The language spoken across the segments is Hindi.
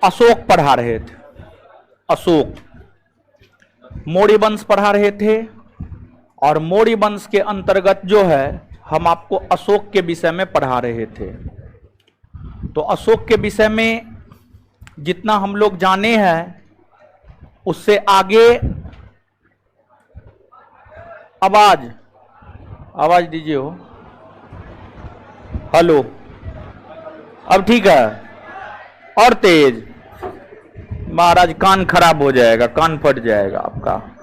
अशोक पढ़ा रहे थे, अशोक मौर्य वंश पढ़ा रहे थे, और मौर्य वंश के अंतर्गत जो है हम आपको अशोक के विषय में पढ़ा रहे थे। तो अशोक के विषय में जितना हम लोग जाने हैं उससे आगे आवाज दीजिए हो, हेलो, अब ठीक है, और तेज, महाराज कान खराब हो जाएगा, कान फट जाएगा आपका।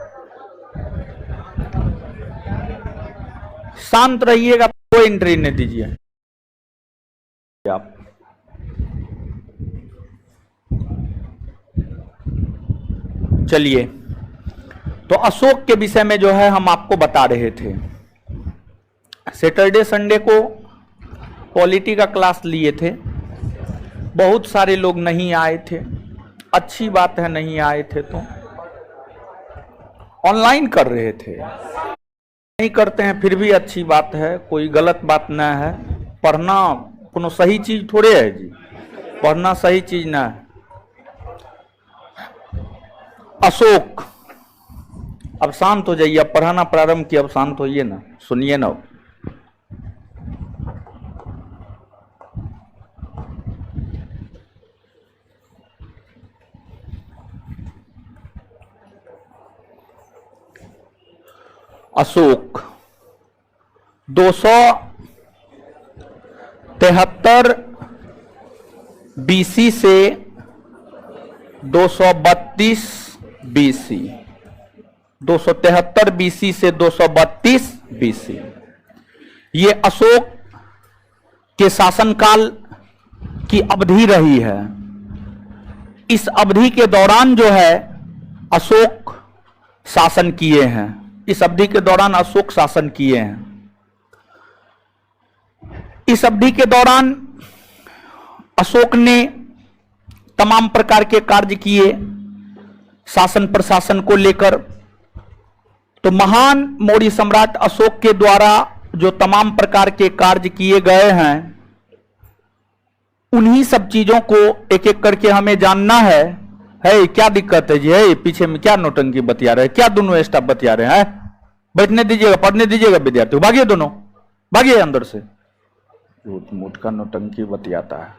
शांत रहिएगा, कोई एंट्री नहीं दीजिए आप। चलिए, तो अशोक के विषय में जो है हम आपको बता रहे थे। सैटरडे संडे को पॉलिटी का क्लास लिए थे, बहुत सारे लोग नहीं आए थे, अच्छी बात है नहीं आए थे, तो ऑनलाइन कर रहे थे, नहीं करते हैं फिर भी अच्छी बात है, कोई गलत बात ना है। पढ़ना कोनो सही चीज थोड़े है जी, पढ़ना सही चीज ना है। अशोक, अब शांत हो जाइए, अब पढ़ाना प्रारंभ किया, अब शांत होइए ना, सुनिए ना। अशोक 273 बीसी से 232 बीसी, 273 बीसी से 232 बीसी, ये अशोक के शासनकाल की अवधि रही है। इस अवधि के दौरान जो है अशोक शासन किए हैं, इस अवधि के दौरान अशोक शासन किए हैं। इस अवधि के दौरान अशोक ने तमाम प्रकार के कार्य किए शासन प्रशासन को लेकर। तो महान मौर्य सम्राट अशोक के द्वारा जो तमाम प्रकार के कार्य किए गए हैं, उन्हीं सब चीजों को एक एक करके हमें जानना है। क्या दिक्कत है जी? पीछे में क्या नौटंकी बतिया रहे हैं? क्या दोनों स्टाफ बतिया रहे हैं? बैठने दीजिएगा, पढ़ने दीजिएगा विद्यार्थियों, भागिए दोनों, भागिए अंदर से। झूठ मूठ का नौटंकी बतियाता है।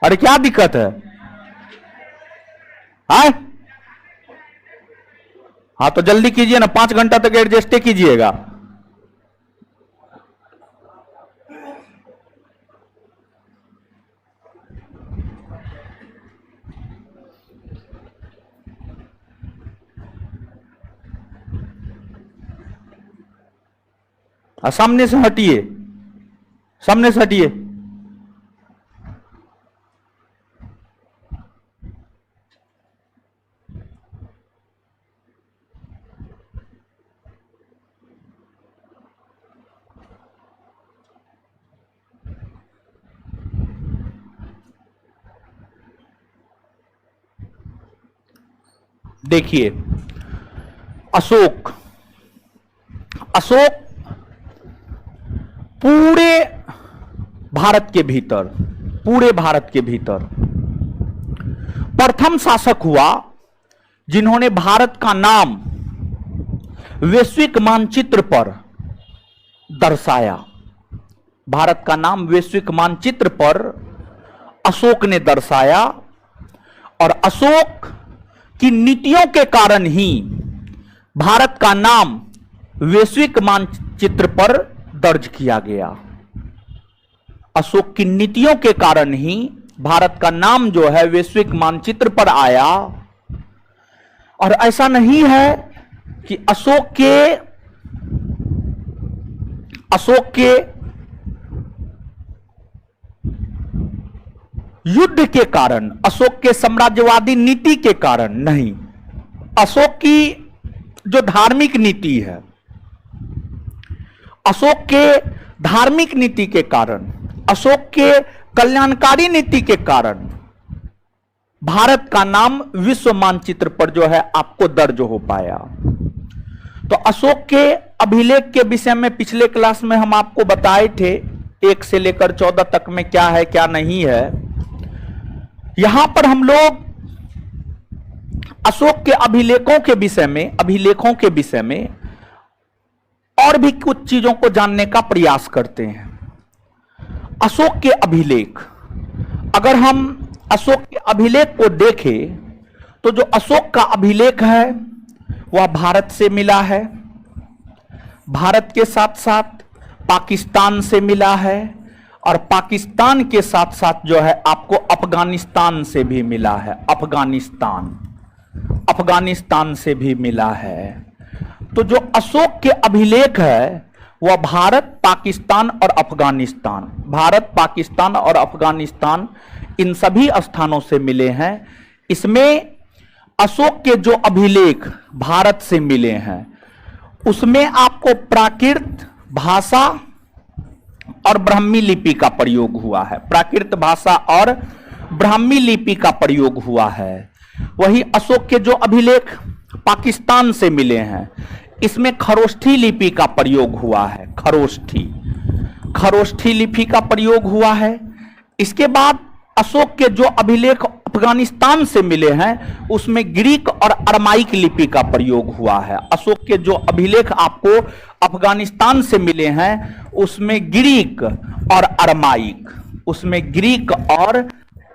अरे क्या दिक्कत है? हाँ तो जल्दी कीजिए ना, 5 घंटा तक एडजस्ट कीजिएगा। सामने से हटिए, सामने से हटिए। देखिए, अशोक पूरे भारत के भीतर प्रथम शासक हुआ जिन्होंने भारत का नाम वैश्विक मानचित्र पर दर्शाया। भारत का नाम वैश्विक मानचित्र पर अशोक ने दर्शाया, और अशोक की नीतियों के कारण ही भारत का नाम वैश्विक मानचित्र पर दर्ज किया गया। अशोक की नीतियों के कारण ही भारत का नाम जो है वैश्विक मानचित्र पर आया। और ऐसा नहीं है कि अशोक के युद्ध के कारण, अशोक के साम्राज्यवादी नीति के कारण नहीं, अशोक की जो धार्मिक नीति है, अशोक के धार्मिक नीति के कारण, अशोक के कल्याणकारी नीति के कारण भारत का नाम विश्व मानचित्र पर जो है आपको दर्ज हो पाया। तो अशोक के अभिलेख के विषय में पिछले क्लास में हम आपको बताए थे, 1 से लेकर 14 तक में क्या है क्या नहीं है। यहां पर हम लोग अशोक के अभिलेखों के विषय में और भी कुछ चीजों को जानने का प्रयास करते हैं। अशोक के अभिलेख, अगर हम अशोक के अभिलेख को देखें तो जो अशोक का अभिलेख है वह भारत से मिला है, भारत के साथ साथ पाकिस्तान से मिला है, और पाकिस्तान के साथ साथ जो है आपको अफगानिस्तान से भी मिला है, अफगानिस्तान से भी मिला है। तो जो अशोक के अभिलेख है वह भारत, पाकिस्तान और अफगानिस्तान इन सभी स्थानों से मिले हैं। इसमें अशोक के जो अभिलेख भारत से मिले हैं उसमें आपको प्राकृत भाषा और ब्राह्मी लिपि का प्रयोग हुआ है, प्राकृत भाषा और ब्राह्मी लिपि का प्रयोग हुआ है। वही अशोक के जो अभिलेख पाकिस्तान से मिले हैं इसमें खरोष्ठी लिपि का प्रयोग हुआ है, खरोष्ठी लिपि का प्रयोग हुआ है। इसके बाद अशोक के जो अभिलेख अफगानिस्तान से मिले हैं उसमें ग्रीक और अरमाइक लिपि का प्रयोग हुआ है। अशोक के जो अभिलेख आपको अफगानिस्तान से मिले हैं उसमें ग्रीक और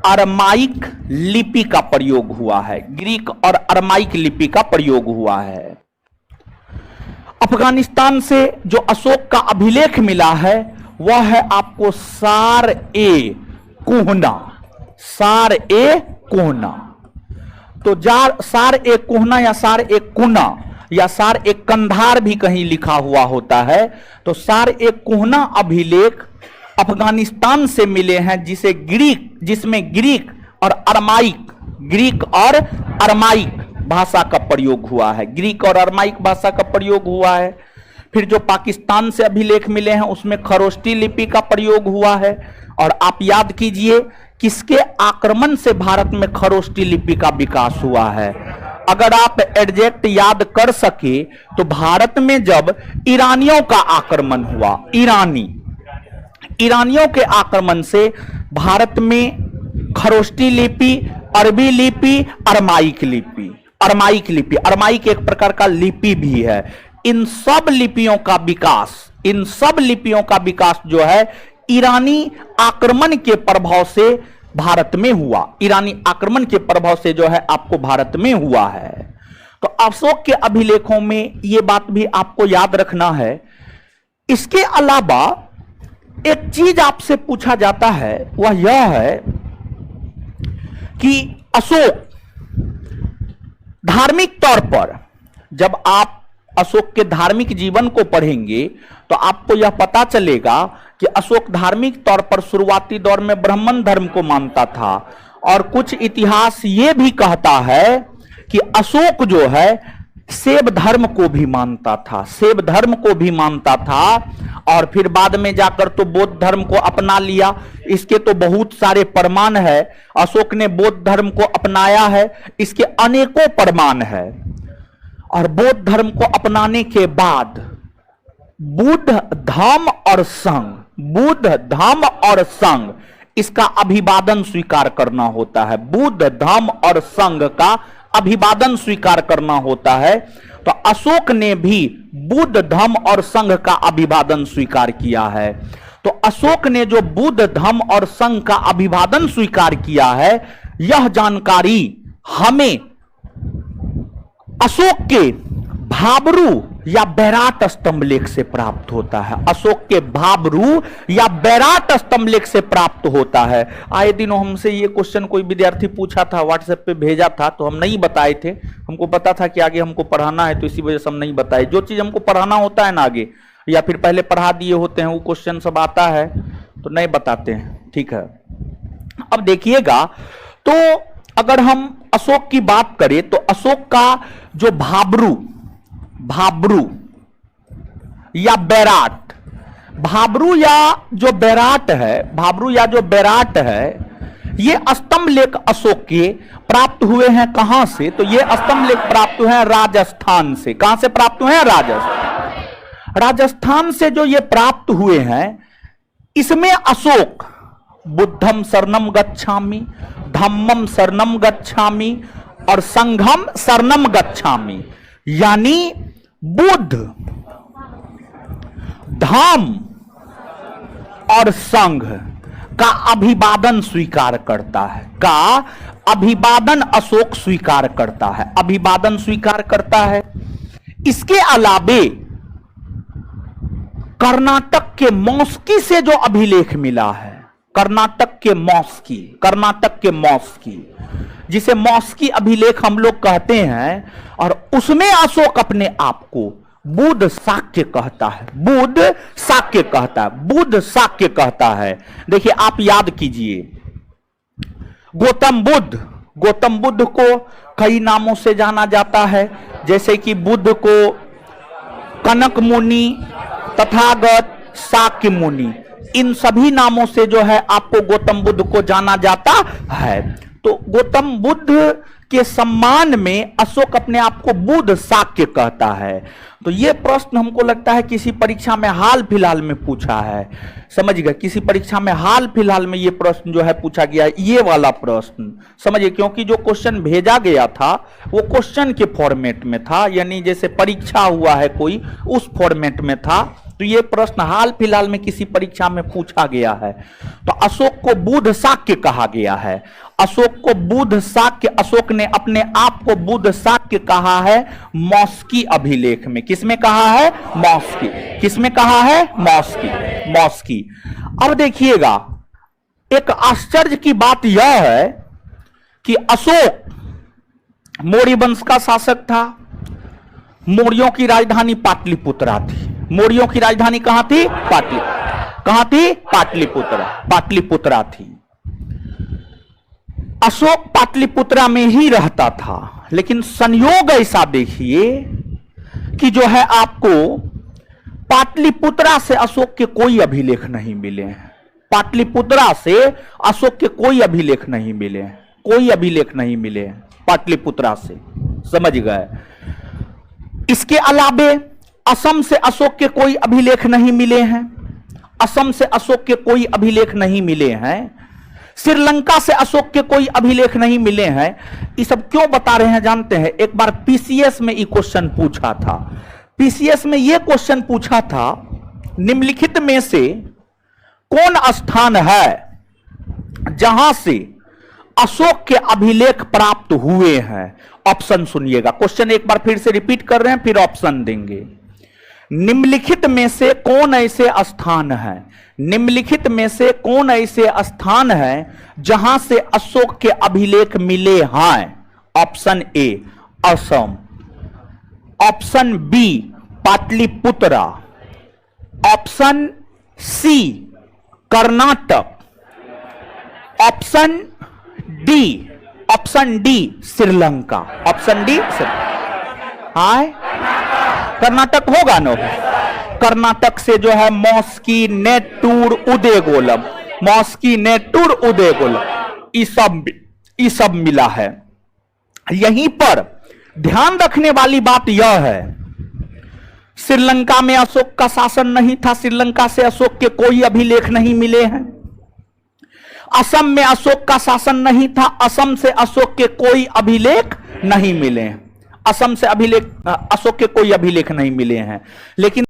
अरमाइक लिपि का प्रयोग हुआ है, ग्रीक और अरमाइक लिपि का प्रयोग हुआ है। अफगानिस्तान से जो अशोक का अभिलेख मिला है वह है आपको सार ए कोहना। तो सार ए कोहना या सार ए कुना या सार ए कंधार भी कहीं लिखा हुआ होता है। तो सार ए कोहना अभिलेख अफगानिस्तान से मिले हैं जिसमें ग्रीक और अरमाइक भाषा का प्रयोग हुआ है, ग्रीक और अरमाइक भाषा का प्रयोग हुआ है। फिर जो पाकिस्तान से अभिलेख मिले हैं उसमें खरोष्ठी लिपि का प्रयोग हुआ है। और आप याद कीजिए किसके आक्रमण से भारत में खरोष्ठी लिपि का विकास हुआ है। अगर आप एग्जैक्ट याद कर सके तो भारत में जब ईरानियों का आक्रमण हुआ, ईरानियों के आक्रमण से भारत में खरोष्ठी लिपि, अरबी लिपि, अरमाइक एक प्रकार का लिपि भी है। इन सब लिपियों का विकास जो है ईरानी आक्रमण के प्रभाव से भारत में हुआ, ईरानी आक्रमण के प्रभाव से जो है आपको भारत में हुआ है। तो अशोक के अभिलेखों में यह बात भी आपको याद रखना है। इसके अलावा एक चीज आपसे पूछा जाता है वह यह है कि अशोक धार्मिक तौर पर, जब आप अशोक के धार्मिक जीवन को पढ़ेंगे तो आपको यह पता चलेगा कि अशोक धार्मिक तौर पर शुरुआती दौर में ब्राह्मण धर्म को मानता था। और कुछ इतिहास यह भी कहता है कि अशोक जो है शैव धर्म को भी मानता था, और फिर बाद में जाकर तो बौद्ध धर्म को अपना लिया। इसके तो बहुत सारे प्रमाण है, अशोक ने बौद्ध धर्म को अपनाया है, इसके अनेकों प्रमाण है। और बौद्ध धर्म को अपनाने के बाद बुद्ध धम्म और संघ इसका अभिवादन स्वीकार करना होता है, बुद्ध धम्म और संघ का अभिवादन स्वीकार करना होता है। तो अशोक ने भी बुद्ध धम्म और संघ का अभिवादन स्वीकार किया है। तो अशोक ने जो बुद्ध धम्म और संघ का अभिवादन स्वीकार किया है, यह जानकारी हमें अशोक के भाबरू या बैराट स्तंभलेख से प्राप्त होता है, अशोक के भाबरू या बैराट स्तंभलेख से प्राप्त होता है। आए दिनों हमसे ये क्वेश्चन कोई विद्यार्थी पूछा था, व्हाट्सएप पे भेजा था, तो हम नहीं बताए थे। हमको पता था कि आगे हमको पढ़ाना है, तो इसी वजह से हम नहीं बताए। जो चीज हमको पढ़ाना होता है ना आगे, या फिर पहले पढ़ा दिए होते हैं, वो क्वेश्चन सब आता है तो नहीं बताते हैं, ठीक है। अब देखिएगा, तो अगर हम अशोक की बात करें तो अशोक का जो भाबरू या बैराट, भाबरू या जो बैराट है, ये स्तंभलेख अशोक के प्राप्त हुए हैं कहां से? तो ये स्तंभलेख प्राप्त हुए हैं राजस्थान से। कहां से प्राप्त हुए हैं? राजस्थान से जो ये प्राप्त हुए हैं, इसमें अशोक बुद्धम शरणम गच्छामि, धम्मम शरणम गच्छामि और संघम शरणम गच्छामि। यानी बुद्ध, धम्म और संघ का अभिवादन स्वीकार करता है, का अभिवादन अशोक स्वीकार करता है, अभिवादन स्वीकार करता है। इसके अलावे कर्नाटक के मॉस्की से जो अभिलेख मिला है, कर्नाटक के मॉस्की, जिसे मॉस्की अभिलेख हम लोग कहते हैं, और उसमें अशोक अपने आप को बुद्ध शाक्य कहता है, बुद्ध शाक्य कहता है, बुद्ध शाक्य कहता है। देखिए आप याद कीजिए, गौतम बुद्ध को कई नामों से जाना जाता है, जैसे कि बुद्ध को कनक मुनि, तथागत, शाक्य मुनि, इन सभी नामों से जो है आपको गौतम बुद्ध को जाना जाता है। तो गौतम बुद्ध के सम्मान में अशोक अपने आप को बुद्ध शाक्य कहता है। तो यह प्रश्न हमको लगता है किसी परीक्षा में हाल फिलहाल में पूछा है, समझ गए, किसी परीक्षा में हाल फिलहाल में यह प्रश्न जो है पूछा गया है, ये वाला प्रश्न समझिए, क्योंकि जो क्वेश्चन भेजा गया था वो क्वेश्चन के फॉर्मेट में था, यानी जैसे परीक्षा हुआ है कोई उस फॉर्मेट में था। तो ये प्रश्न हाल फिलहाल में किसी परीक्षा में पूछा गया है। तो अशोक को बुद्ध शाक्य कहा गया है, अशोक को बुद्ध शाक्य, अशोक ने अपने आप को बुद्ध शाक्य कहा है मॉस्की अभिलेख में। किसमें कहा है? मॉस्की। किसमें कहा है? मॉस्की। अब देखिएगा, एक आश्चर्य की बात यह है कि अशोक मौर्य वंश का शासक था। मौर्यों की राजधानी पाटलिपुत्रा थी। मौर्यों की राजधानी कहां थी? कहां थी? पाटलिपुत्रा थी। अशोक पाटलिपुत्रा में ही रहता था, लेकिन संयोग ऐसा देखिए कि जो है आपको पाटलिपुत्रा से अशोक के कोई अभिलेख नहीं मिले हैं। पाटलिपुत्रा से अशोक के कोई अभिलेख नहीं मिले हैं, कोई अभिलेख नहीं मिले हैं पाटलिपुत्रा से, समझ गए। इसके अलावे असम से अशोक के कोई अभिलेख नहीं मिले हैं, असम से अशोक के कोई अभिलेख नहीं मिले हैं, श्रीलंका से अशोक के कोई अभिलेख नहीं मिले हैं। ये सब क्यों बता रहे हैं जानते हैं? एक बार पीसीएस में ये क्वेश्चन पूछा था, पीसीएस में ये क्वेश्चन पूछा था, निम्नलिखित में से कौन स्थान है जहां से अशोक के अभिलेख प्राप्त हुए हैं? ऑप्शन सुनिएगा, क्वेश्चन एक बार फिर से रिपीट कर रहे हैं, फिर ऑप्शन देंगे। निम्नलिखित में से कौन ऐसे स्थान है, निम्नलिखित में से कौन ऐसे स्थान है जहां से अशोक के अभिलेख मिले हैं? Option A Assam, option B Pataliputra, option C Karnataka, option D Sri Lanka. Option D हाय कर्नाटक होगा ना? कर्नाटक से जो है मॉस्की, नेट्टूर, उदयगोलम, मॉस्की, नेट्टूर, उदयगोलम, ये सब मिला है। यहीं पर ध्यान रखने वाली बात यह है, श्रीलंका में अशोक का शासन नहीं था, श्रीलंका से अशोक के कोई अभिलेख नहीं मिले हैं। असम में अशोक का शासन नहीं था, असम से अशोक के कोई अभिलेख नहीं मिले हैं, असम से अशोक के कोई अभिलेख नहीं मिले हैं। लेकिन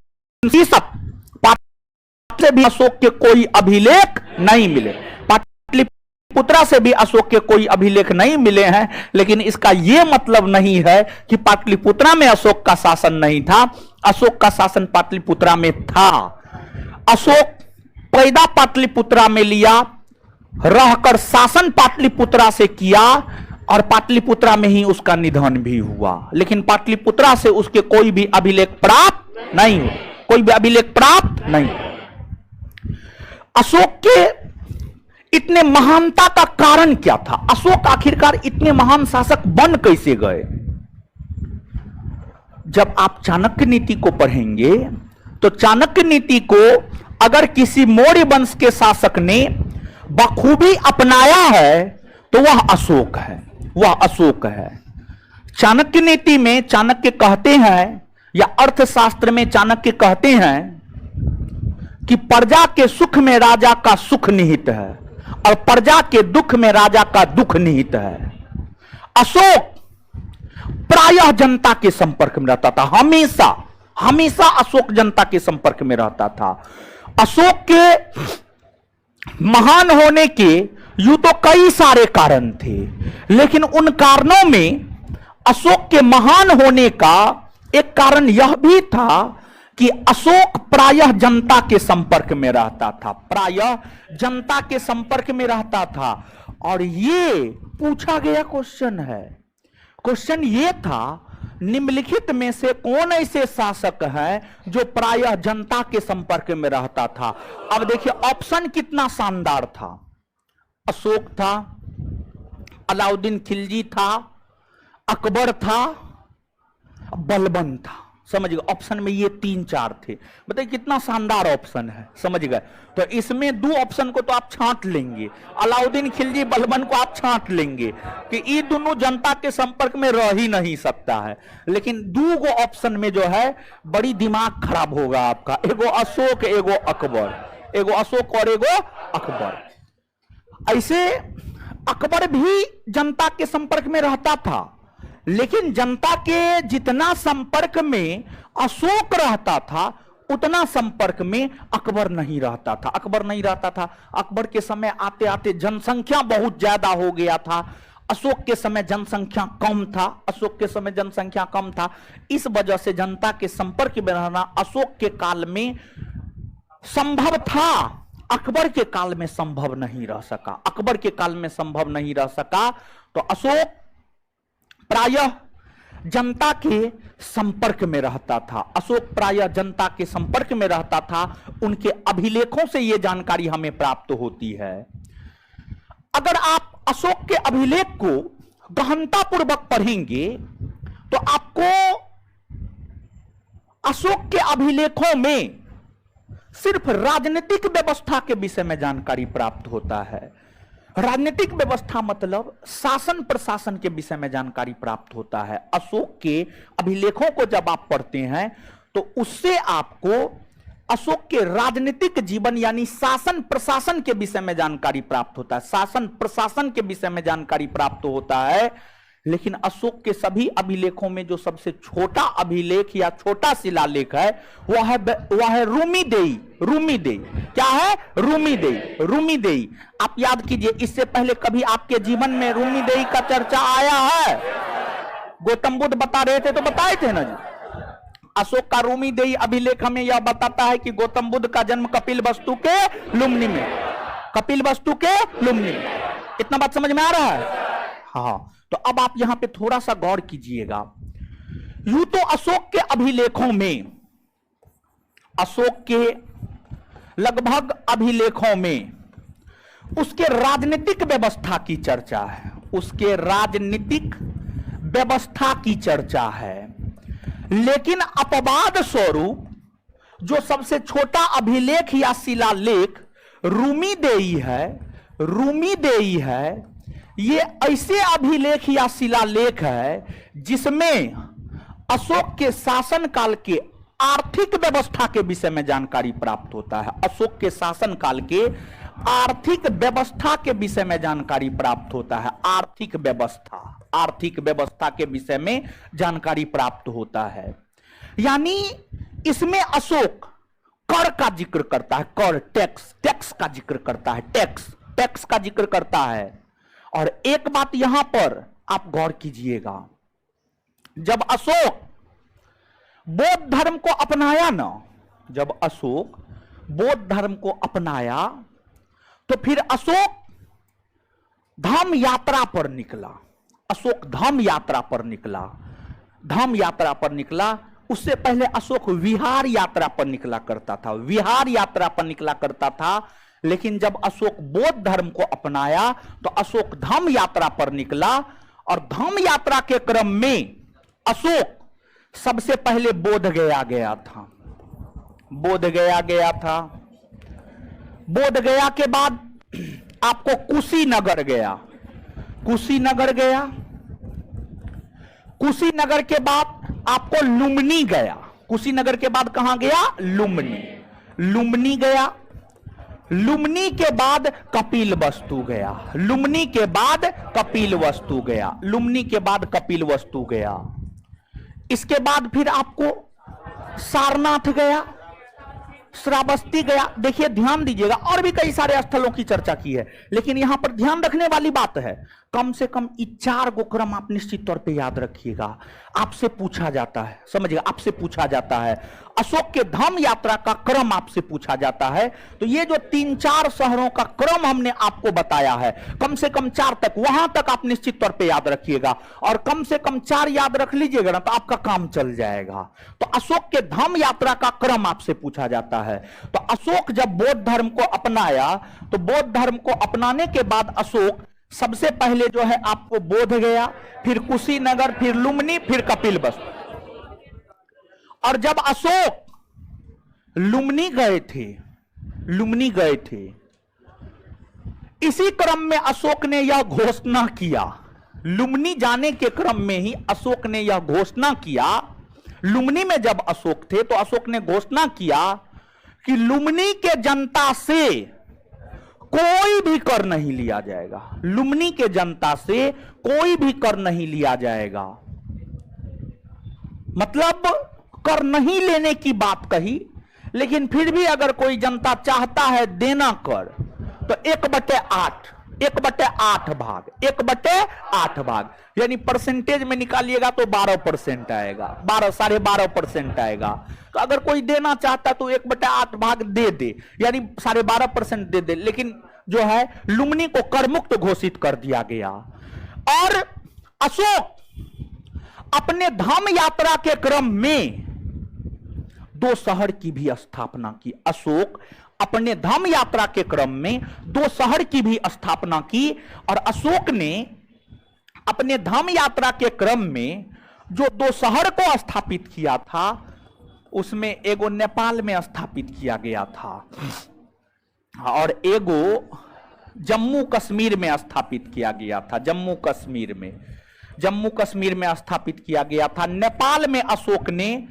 पाटलिपुत्रा से भी अशोक के कोई अभिलेख नहीं मिले, पाटलिपुत्रा से भी अशोक के कोई अभिलेख नहीं मिले हैं। लेकिन इसका यह मतलब नहीं है कि पाटलिपुत्रा में अशोक का शासन नहीं था, अशोक का शासन पाटलिपुत्रा में था। अशोक पैदा पाटलिपुत्रा में लिया, रहकर शासन पाटलिपुत्रा से किया, और पाटलिपुत्रा में ही उसका निधन भी हुआ। लेकिन पाटलिपुत्रा से उसके कोई भी अभिलेख प्राप्त नहीं, कोई भी अभिलेख प्राप्त नहीं। अशोक के इतने महानता का कारण क्या था? अशोक आखिरकार इतने महान शासक बन कैसे गए? जब आप चाणक्य नीति को पढ़ेंगे तो चाणक्य नीति को अगर किसी मौर्य वंश के शासक ने बखूबी अपनाया है तो वह अशोक है, वह अशोक है। चाणक्य नीति में चाणक्य कहते हैं, या अर्थशास्त्र में चाणक्य कहते हैं कि प्रजा के सुख में राजा का सुख निहित है। और प्रजा के दुख में राजा का दुख निहित है। अशोक प्रायः जनता के संपर्क में रहता था, हमेशा हमेशा अशोक जनता के संपर्क में रहता था। अशोक के महान होने के यूं तो कई सारे कारण थे, लेकिन उन कारणों में अशोक के महान होने का एक कारण यह भी था कि अशोक प्रायः जनता के संपर्क में रहता था, प्रायः जनता के संपर्क में रहता था। और ये पूछा गया क्वेश्चन है, क्वेश्चन ये था निम्नलिखित में से कौन ऐसे शासक है जो प्रायः जनता के संपर्क में रहता था। अब देखिए ऑप्शन कितना शानदार था। अशोक था, अलाउद्दीन खिलजी था, अकबर था, बलबन था। समझ गए, ऑप्शन में ये 3-4 थे। बताइए कितना शानदार ऑप्शन है, समझ गए। तो इसमें 2 ऑप्शन को तो आप छांट लेंगे, अलाउद्दीन खिलजी बलबन को आप छांट लेंगे कि ये दोनों जनता के संपर्क में रह ही नहीं सकता है। लेकिन 2 गो ऑप्शन में जो है बड़ी दिमाग खराब होगा आपका, एगो अशोक एगो अकबर, एगो अशोक और एगो अकबर। ऐसे अकबर भी जनता के संपर्क में रहता था, लेकिन जनता के जितना संपर्क में अशोक रहता था उतना संपर्क में अकबर नहीं रहता था। अकबर नहीं रहता था, अकबर के समय आते आते जनसंख्या बहुत ज्यादा हो गया था, अशोक के समय जनसंख्या कम था, अशोक के समय जनसंख्या कम था। इस वजह से जनता के संपर्क में रहना अशोक के काल में संभव था, अकबर के काल में संभव नहीं रह सका, अकबर के काल में संभव नहीं रह सका। तो अशोक प्रायः जनता के संपर्क में रहता था, अशोक प्रायः जनता के संपर्क में रहता था। उनके अभिलेखों से यह जानकारी हमें प्राप्त होती है। अगर आप अशोक के अभिलेख को गहनतापूर्वक पढ़ेंगे तो आपको अशोक के अभिलेखों में सिर्फ राजनीतिक व्यवस्था के विषय में जानकारी प्राप्त होता है। राजनीतिक व्यवस्था मतलब शासन प्रशासन के विषय में जानकारी प्राप्त होता है। अशोक के अभिलेखों को जब आप पढ़ते हैं तो उससे आपको अशोक के राजनीतिक जीवन यानी शासन प्रशासन के विषय में जानकारी प्राप्त होता है, शासन प्रशासन के विषय में जानकारी प्राप्त होता है। लेकिन अशोक के सभी अभिलेखों में जो सबसे छोटा अभिलेख या छोटा शिलालेख है वह है रूमीदेई। रूमीदेई क्या है? रूमीदेई। रूमीदेई आप याद कीजिए, इससे पहले कभी आपके जीवन में रूमीदेई का चर्चा आया है? गौतम बुद्ध बता रहे थे तो बताए थे ना जी। अशोक का रूमीदेई अभिलेख हमें यह बताता है कि गौतम बुद्ध का जन्म कपिलवस्तु के लुम्नी में, कपिलवस्तु के लुम्नी में। इतना बात समझ में आ रहा है? हाँ, तो अब आप यहां पे थोड़ा सा गौर कीजिएगा। यूं तो अशोक के अभिलेखों में, अशोक के लगभग अभिलेखों में उसके राजनीतिक व्यवस्था की चर्चा है, उसके राजनीतिक व्यवस्था की चर्चा है। लेकिन अपवाद स्वरूप जो सबसे छोटा अभिलेख या शिलालेख रूमीदेई है, रूमीदेई है, ये ऐसे अभिलेख या शिलालेख है जिसमें अशोक के शासन काल के आर्थिक व्यवस्था के विषय में जानकारी प्राप्त होता है। अशोक के शासन काल के आर्थिक व्यवस्था के विषय में जानकारी प्राप्त होता है। आर्थिक व्यवस्था, आर्थिक व्यवस्था के विषय में जानकारी प्राप्त होता है। यानी इसमें अशोक कर का जिक्र करता है, कर, टैक्स, टैक्स का जिक्र करता है, टैक्स, टैक्स का जिक्र करता है। और एक बात यहां पर आप गौर कीजिएगा, जब अशोक बौद्ध धर्म को अपनाया ना, जब अशोक बौद्ध धर्म को अपनाया तो फिर अशोक धम्म यात्रा पर निकला। अशोक धम्म यात्रा पर निकला, धम्म यात्रा पर निकला। उससे पहले अशोक विहार यात्रा पर निकला करता था, विहार यात्रा पर निकला करता था। लेकिन जब अशोक बौद्ध धर्म को अपनाया तो अशोक धम्म यात्रा पर निकला। और धम्म यात्रा के क्रम में अशोक सबसे पहले बोध गया गया था, बोध गया गया था। बोध गया के बाद आपको कुशीनगर गया, कुशीनगर गया, कुशीनगर के बाद आपको लुम्बिनी गया, कुशीनगर के बाद कहां गया? लुम्बिनी, लुम्बिनी गया। लुम्नी के बाद कपिल वस्तु गया, लुम्नी के बाद कपिल वस्तु गया, लुम्नी के बाद कपिल वस्तु गया। इसके बाद फिर आपको सारनाथ गया, श्रावस्ती गया। देखिए ध्यान दीजिएगा, और भी कई सारे स्थलों की चर्चा की है, लेकिन यहां पर ध्यान रखने वाली बात है, कम से कम 4 गो क्रम आप निश्चित तौर पे याद रखिएगा। आपसे पूछा जाता है, समझिएगा, आपसे पूछा जाता है, अशोक के धाम यात्रा का क्रम आपसे पूछा जाता है। तो ये जो 3-4 शहरों का क्रम हमने आपको बताया है, कम से कम 4 तक, वहां तक आप निश्चित तौर पे याद रखिएगा, और कम से कम 4 याद रख लीजिएगा ना तो आपका काम चल जाएगा। तो अशोक के धाम यात्रा का क्रम आपसे पूछा जाता है। तो अशोक जब बौद्ध धर्म को अपनाया, तो बौद्ध धर्म को अपनाने के बाद अशोक सबसे पहले जो है आपको बोध गया, फिर कुशीनगर, फिर लुम्नी, फिर कपिलवस्तु। और जब अशोक लुम्नी गए थे, लुम्नी गए थे, इसी क्रम में अशोक ने यह घोषणा किया, लुम्नी जाने के क्रम में ही अशोक ने यह घोषणा किया, लुम्नी में जब अशोक थे तो अशोक ने घोषणा किया कि लुम्नी के जनता से कोई भी कर नहीं लिया जाएगा, लुम्नी के जनता से कोई भी कर नहीं लिया जाएगा। मतलब कर नहीं लेने की बात कही, लेकिन फिर भी अगर कोई जनता चाहता है देना कर तो 1/8, 1/8 भाग, 1/8 भाग, यानी परसेंटेज में निकालिएगा तो 12% आएगा, 12.5% आएगा। तो अगर कोई देना चाहता है तो 1/8 भाग दे दे, यानी 12.5% दे दे। लेकिन जो है लुम्नी को करमुक्त घोषित कर दिया गया। और अशोक अपने धाम यात्रा के क्रम में 2 शहर की भी स्थापना की। अशोक अपने धाम यात्रा के क्रम में 2 शहर की भी स्थापना की। और अशोक ने अपने धाम यात्रा के क्रम में जो 2 शहर को स्थापित किया था, उसमें एगो नेपाल में स्थापित किया गया था और एगो जम्मू कश्मीर में स्थापित किया गया था। जम्मू कश्मीर में स्थापित किया गया था। नेपाल में अशोक ने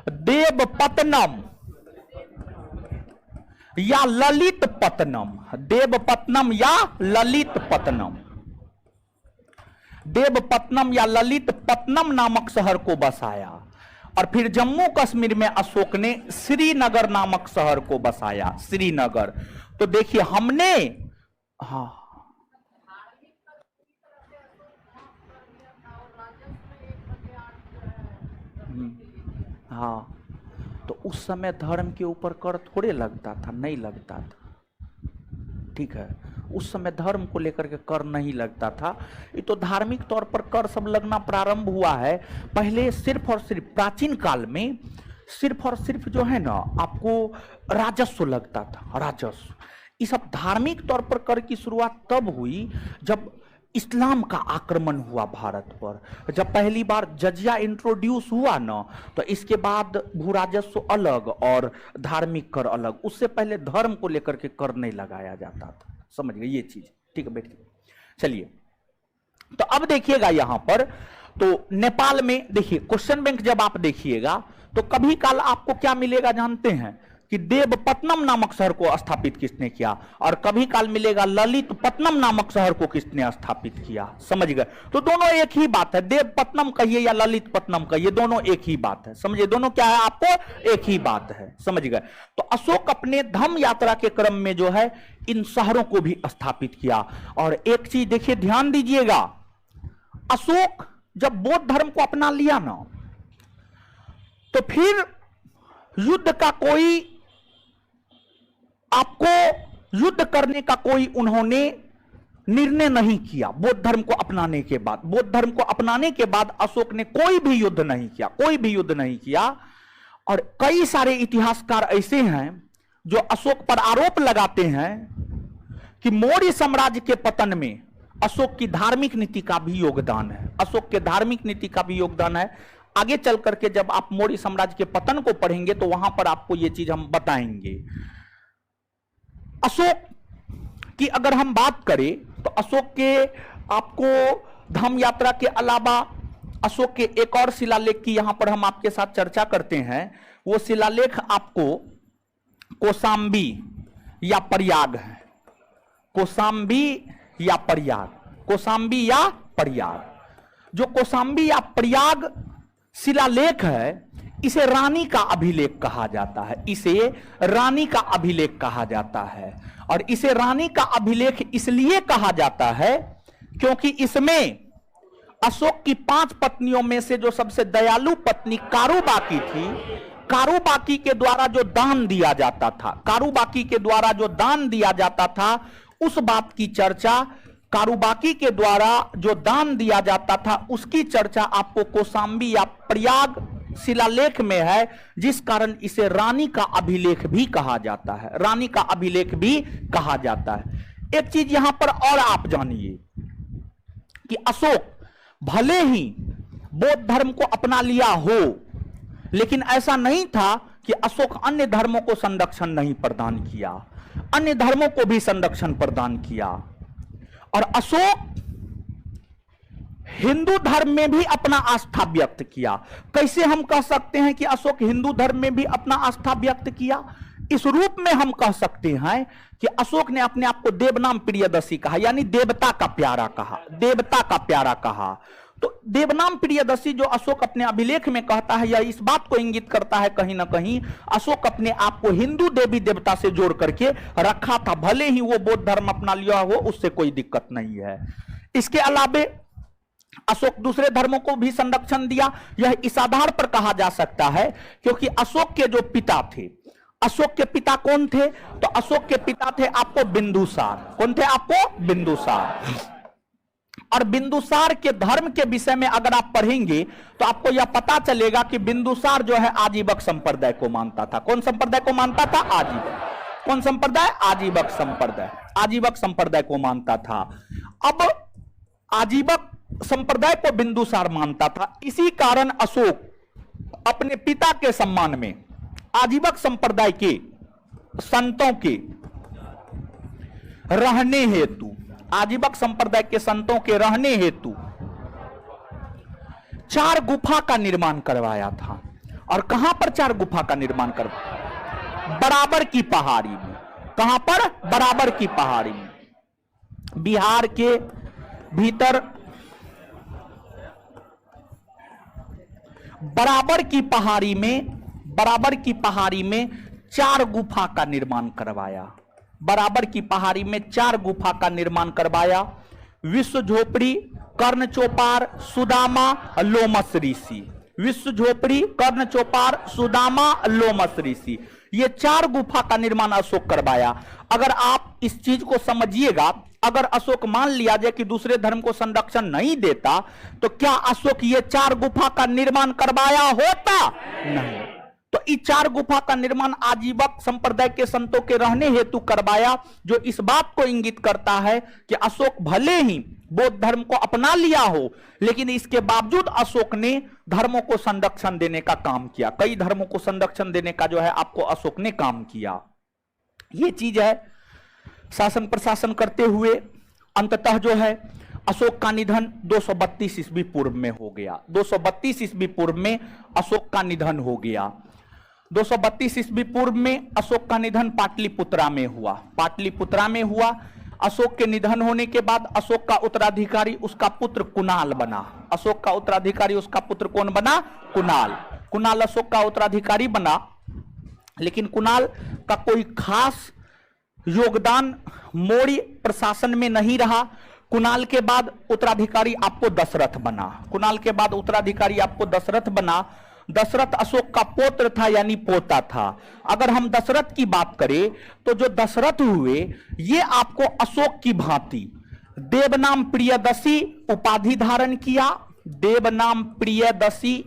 देवपत्तनम या ललितपत्तनम, देवपत्तनम या ललितपत्तनम, देवपत्तनम या ललितपत्तनम नामक शहर को बसाया। और फिर जम्मू कश्मीर में अशोक ने श्रीनगर नामक शहर को बसाया, श्रीनगर। तो देखिए हमने, हाँ हाँ, तो उस समय धर्म के ऊपर कर थोड़े लगता था, नहीं लगता था, ठीक है। उस समय धर्म को लेकर के कर नहीं लगता था। ये तो धार्मिक तौर पर कर सब लगना प्रारंभ हुआ है। पहले सिर्फ और सिर्फ प्राचीन काल में सिर्फ और सिर्फ जो है ना आपको राजस्व लगता था, राजस्व। ये सब धार्मिक तौर पर कर की शुरुआत तब हुई जब इस्लाम का आक्रमण हुआ भारत पर। जब पहली बार जजिया इंट्रोड्यूस हुआ ना, तो इसके बाद भू राजस्व अलग और धार्मिक कर अलग। उससे पहले धर्म को लेकर के कर नहीं लगाया जाता था, समझ गए ये चीज, ठीक है। बैठिए, चलिए। तो अब देखिएगा यहां पर, तो नेपाल में देखिए क्वेश्चन बैंक जब आप देखिएगा तो कभी काल आपको क्या मिलेगा जानते हैं कि देवपत्तनम नामक शहर को स्थापित किसने किया, और कभी काल मिलेगा ललितपत्तनम नामक शहर को किसने स्थापित किया, समझ गए। तो दोनों एक ही बात है, देवपत्तनम कहिए या ललितपत्तनम कहिए, दोनों एक ही बात है, समझिए। दोनों क्या है, आपको एक ही बात है, समझ गए। तो अशोक अपने धम्म यात्रा के क्रम में जो है इन शहरों को भी स्थापित किया। और एक चीज देखिए, ध्यान दीजिएगा, अशोक जब बौद्ध धर्म को अपना लिया ना, तो फिर युद्ध का कोई, आपको युद्ध करने का कोई उन्होंने निर्णय नहीं किया। बौद्ध धर्म को अपनाने के बाद, बौद्ध धर्म को अपनाने के बाद अशोक ने कोई भी युद्ध नहीं किया, कोई भी युद्ध नहीं किया। और कई सारे इतिहासकार ऐसे हैं जो अशोक पर आरोप लगाते हैं कि मौर्य साम्राज्य के पतन में अशोक की धार्मिक नीति का भी योगदान है, अशोक के धार्मिक नीति का भी योगदान है। आगे चल करके जब आप मौर्य साम्राज्य के पतन को पढ़ेंगे तो वहां पर आपको यह चीज हम बताएंगे। अशोक की अगर हम बात करें तो अशोक के आपको धम्म यात्रा के अलावा अशोक के एक और शिलालेख की यहां पर हम आपके साथ चर्चा करते हैं। वो शिलालेख आपको कौशाम्बी या प्रयाग है, कौशाम्बी या प्रयाग, कौशाम्बी या प्रयाग। जो कौशाम्बी या प्रयाग शिलालेख है, इसे रानी का अभिलेख कहा जाता है, इसे रानी का अभिलेख कहा जाता है। और इसे रानी का अभिलेख इसलिए कहा जाता है क्योंकि इसमें अशोक की 5 पत्नियों में से जो सबसे दयालु पत्नी कारुबाकी थी, कारुबाकी के द्वारा जो दान दिया जाता था, कारुबाकी के द्वारा जो दान दिया जाता था, उस बात की चर्चा, कारुबाकी के द्वारा जो दान दिया जाता था उसकी चर्चा आपको कौशाम्बी या प्रयाग शिलालेख में है, जिस कारण इसे रानी का अभिलेख भी कहा जाता है, रानी का अभिलेख भी कहा जाता है। एक चीज यहां पर और आप जानिए कि अशोक भले ही बौद्ध धर्म को अपना लिया हो, लेकिन ऐसा नहीं था कि अशोक अन्य धर्मों को संरक्षण नहीं प्रदान किया, अन्य धर्मों को भी संरक्षण प्रदान किया। और अशोक हिंदू धर्म में भी अपना आस्था व्यक्त किया। कैसे हम कह सकते हैं कि अशोक हिंदू धर्म में भी अपना आस्था व्यक्त किया? इस रूप में हम कह सकते हैं कि अशोक ने अपने आप को देवनाम प्रियदर्शी कहा, यानी देवता का प्यारा कहा, देवता का प्यारा कहा। तो देवनाम प्रियदर्शी जो अशोक अपने अभिलेख में कहता है, यह इस बात को इंगित करता है कहीं ना कहीं अशोक अपने आप को हिंदू देवी देवता से जोड़ करके रखा था, भले ही वो बौद्ध धर्म अपना लिया हो, उससे कोई दिक्कत नहीं है। इसके अलावे अशोक दूसरे धर्मों को भी संरक्षण दिया। यह इस आधार पर कहा जा सकता है क्योंकि अशोक के जो पिता थे, अशोक के पिता कौन थे? तो अशोक के पिता थे आपको बिंदुसार। कौन थे आपको? बिंदुसार। और बिंदुसार के धर्म के विषय में अगर आप पढ़ेंगे तो आपको यह पता चलेगा कि बिंदुसार जो है आजीवक संप्रदाय को मानता था। कौन संप्रदाय को मानता था? आजीवक। कौन संप्रदाय? आजीवक संप्रदाय। आजीवक संप्रदाय को मानता था। अब आजीवक संप्रदाय को बिंदुसार मानता था, इसी कारण अशोक अपने पिता के सम्मान में आजीवक संप्रदाय के संतों के रहने हेतु, आजीवक संप्रदाय के संतों के रहने हेतु 4 गुफा का निर्माण करवाया था। और कहां पर 4 गुफा का निर्माण करवाया? बराबर की पहाड़ी में। कहां पर? बराबर की पहाड़ी में। बिहार के भीतर बराबर की पहाड़ी में, बराबर की पहाड़ी में 4 गुफा का निर्माण करवाया। बराबर की पहाड़ी में 4 गुफा का निर्माण करवाया। विश्व झोपड़ी, कर्ण चौपार, सुदामा, लोमस ऋषि। विश्व झोपड़ी, कर्ण चौपार, सुदामा, लोमस ऋषि, ये 4 गुफा का निर्माण अशोक करवाया। अगर आप इस चीज को समझिएगा, अगर अशोक मान लिया जाए कि दूसरे धर्म को संरक्षण नहीं देता, तो क्या अशोक ये 4 गुफा का निर्माण करवाया होता? नहीं। तो इस 4 गुफा का निर्माण आजीवक संप्रदाय के संतों के रहने हेतु करवाया, जो इस बात को इंगित करता है कि अशोक भले ही बौद्ध धर्म को अपना लिया हो, लेकिन इसके बावजूद अशोक ने धर्मों को संरक्षण देने का काम किया। कई धर्मों को संरक्षण देने का जो है आपको अशोक ने काम किया। ये चीज है। शासन प्रशासन करते हुए अंततः जो है अशोक का निधन 232 ईस्वी पूर्व में हो गया। 232 ईस्वी पूर्व में अशोक का निधन हो गया। 232 ईस्वी पूर्व में अशोक का निधन पाटलिपुत्रा में हुआ। पाटलिपुत्रा में हुआ। अशोक के निधन होने के बाद अशोक का उत्तराधिकारी उसका पुत्र कुणाल बना। अशोक का उत्तराधिकारी उसका पुत्र कौन बना? कुणाल। कुणाल अशोक का उत्तराधिकारी बना, लेकिन कुणाल का कोई खास योगदान मौर्य प्रशासन में नहीं रहा। कुणाल के बाद उत्तराधिकारी आपको दशरथ बना। कुणाल के बाद उत्तराधिकारी आपको दशरथ बना। दशरथ अशोक का पौत्र था, यानी पोता था। अगर हम दशरथ की बात करें तो जो दशरथ हुए ये आपको अशोक की भांति देवनाम प्रियदर्शी उपाधि धारण किया। देवनाम प्रियदर्शी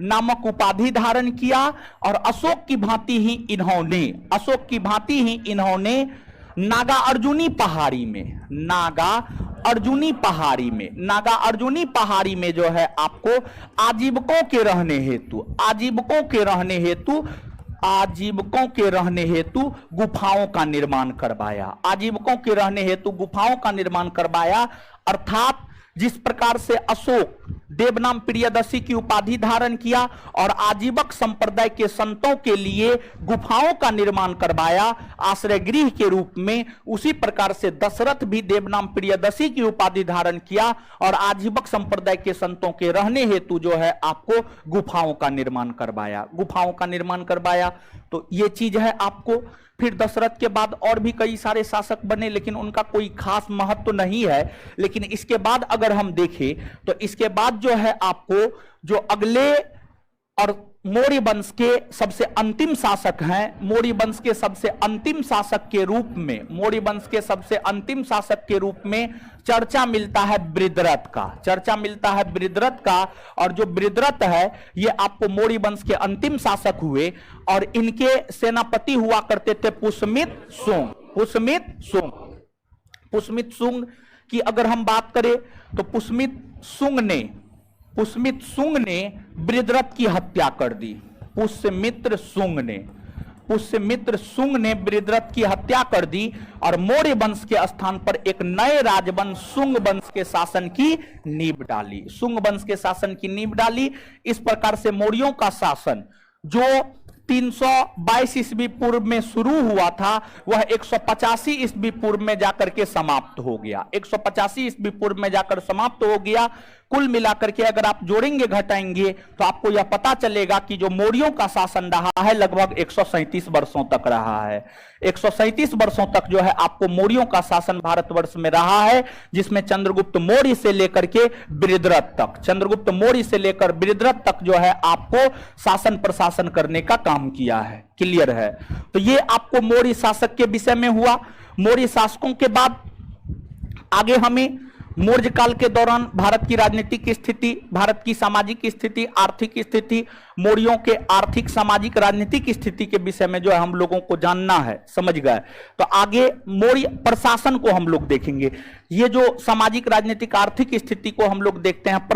नामक उपाधि धारण किया। और अशोक की भांति ही इन्होंने, अशोक की भांति ही इन्होंने नागा अर्जुनी पहाड़ी में, नागा अर्जुनी पहाड़ी में, नागा अर्जुनी पहाड़ी में जो है आपको आजीवकों के रहने हेतु, आजीवकों के रहने हेतु, आजीवकों के रहने हेतु गुफाओं का निर्माण करवाया। आजीवकों के रहने हेतु गुफाओं का निर्माण करवाया। अर्थात जिस प्रकार से अशोक देवनाम प्रियदर्शी की उपाधि धारण किया और आजीवक संप्रदाय के संतों के लिए गुफाओं का निर्माण करवाया आश्रय गृह के रूप में। उसी प्रकार से दशरथ भी देवनाम प्रियदर्शी की उपाधि धारण किया और आजीवक संप्रदाय के संतों के रहने हेतु जो है आपको गुफाओं का निर्माण करवाया, गुफाओं का निर्माण करवाया। तो ये चीज है आपको। फिर दशरथ के बाद और भी कई सारे शासक बने, लेकिन उनका कोई खास महत्व तो नहीं है। लेकिन इसके बाद अगर हम देखें तो इसके बाद जो है आपको जो अगले और मौर्य वंश के सबसे अंतिम शासक हैं, मौर्य वंश के सबसे अंतिम शासक के रूप में, मौर्य वंश के सबसे अंतिम शासक के रूप में चर्चा मिलता है बृहद्रथ का, चर्चा मिलता है बृहद्रथ का। और जो बृहद्रथ है ये आपको मौर्य वंश के अंतिम शासक हुए और इनके सेनापति हुआ करते थे पुष्यमित शुंग। पुष्यमित शुंग, पुष्यमित शुंग की अगर हम बात करें तो पुष्यमित शुंग ने बृहद्रथ की हत्या कर दी। पुष्यमित्र शुंग ने बृहद्रथ की हत्या कर दी और मौर्य वंश के स्थान पर एक नए राजवंश शुंग वंश के शासन की नींव डाली, शुंग वंश के शासन की नींव डाली। इस प्रकार से मौर्यों का शासन जो 322 ईस्वी पूर्व में शुरू हुआ था वह 185 ईस्वी पूर्व में जाकर के समाप्त हो गया, 185 ईस्वी पूर्व में जाकर समाप्त हो गया। कुल मिलाकर के अगर आप जोड़ेंगे घटाएंगे तो आपको यह पता चलेगा कि जो मौर्यों का शासन रहा है लगभग 137 वर्षों तक रहा है। 137 वर्षों तक जो है आपको मौर्यों का शासन भारतवर्ष में रहा है, जिसमें चंद्रगुप्त मौर्य से लेकर के बृहद्रथ तक, चंद्रगुप्त मौर्य से लेकर बृहद्रथ तक जो है आपको शासन प्रशासन करने का काम किया है। क्लियर है? तो ये आपको मौर्य शासक के विषय में हुआ। मौर्य शासकों के बाद आगे हमें मौर्य काल के दौरान भारत की राजनीतिक स्थिति, भारत की सामाजिक स्थिति, आर्थिक स्थिति, मौर्यों के आर्थिक सामाजिक राजनीतिक स्थिति के विषय में जो है हम लोगों को जानना है। समझ गए? तो आगे मौर्य प्रशासन को हम लोग देखेंगे। ये जो सामाजिक राजनीतिक आर्थिक स्थिति को हम लोग देखते हैं,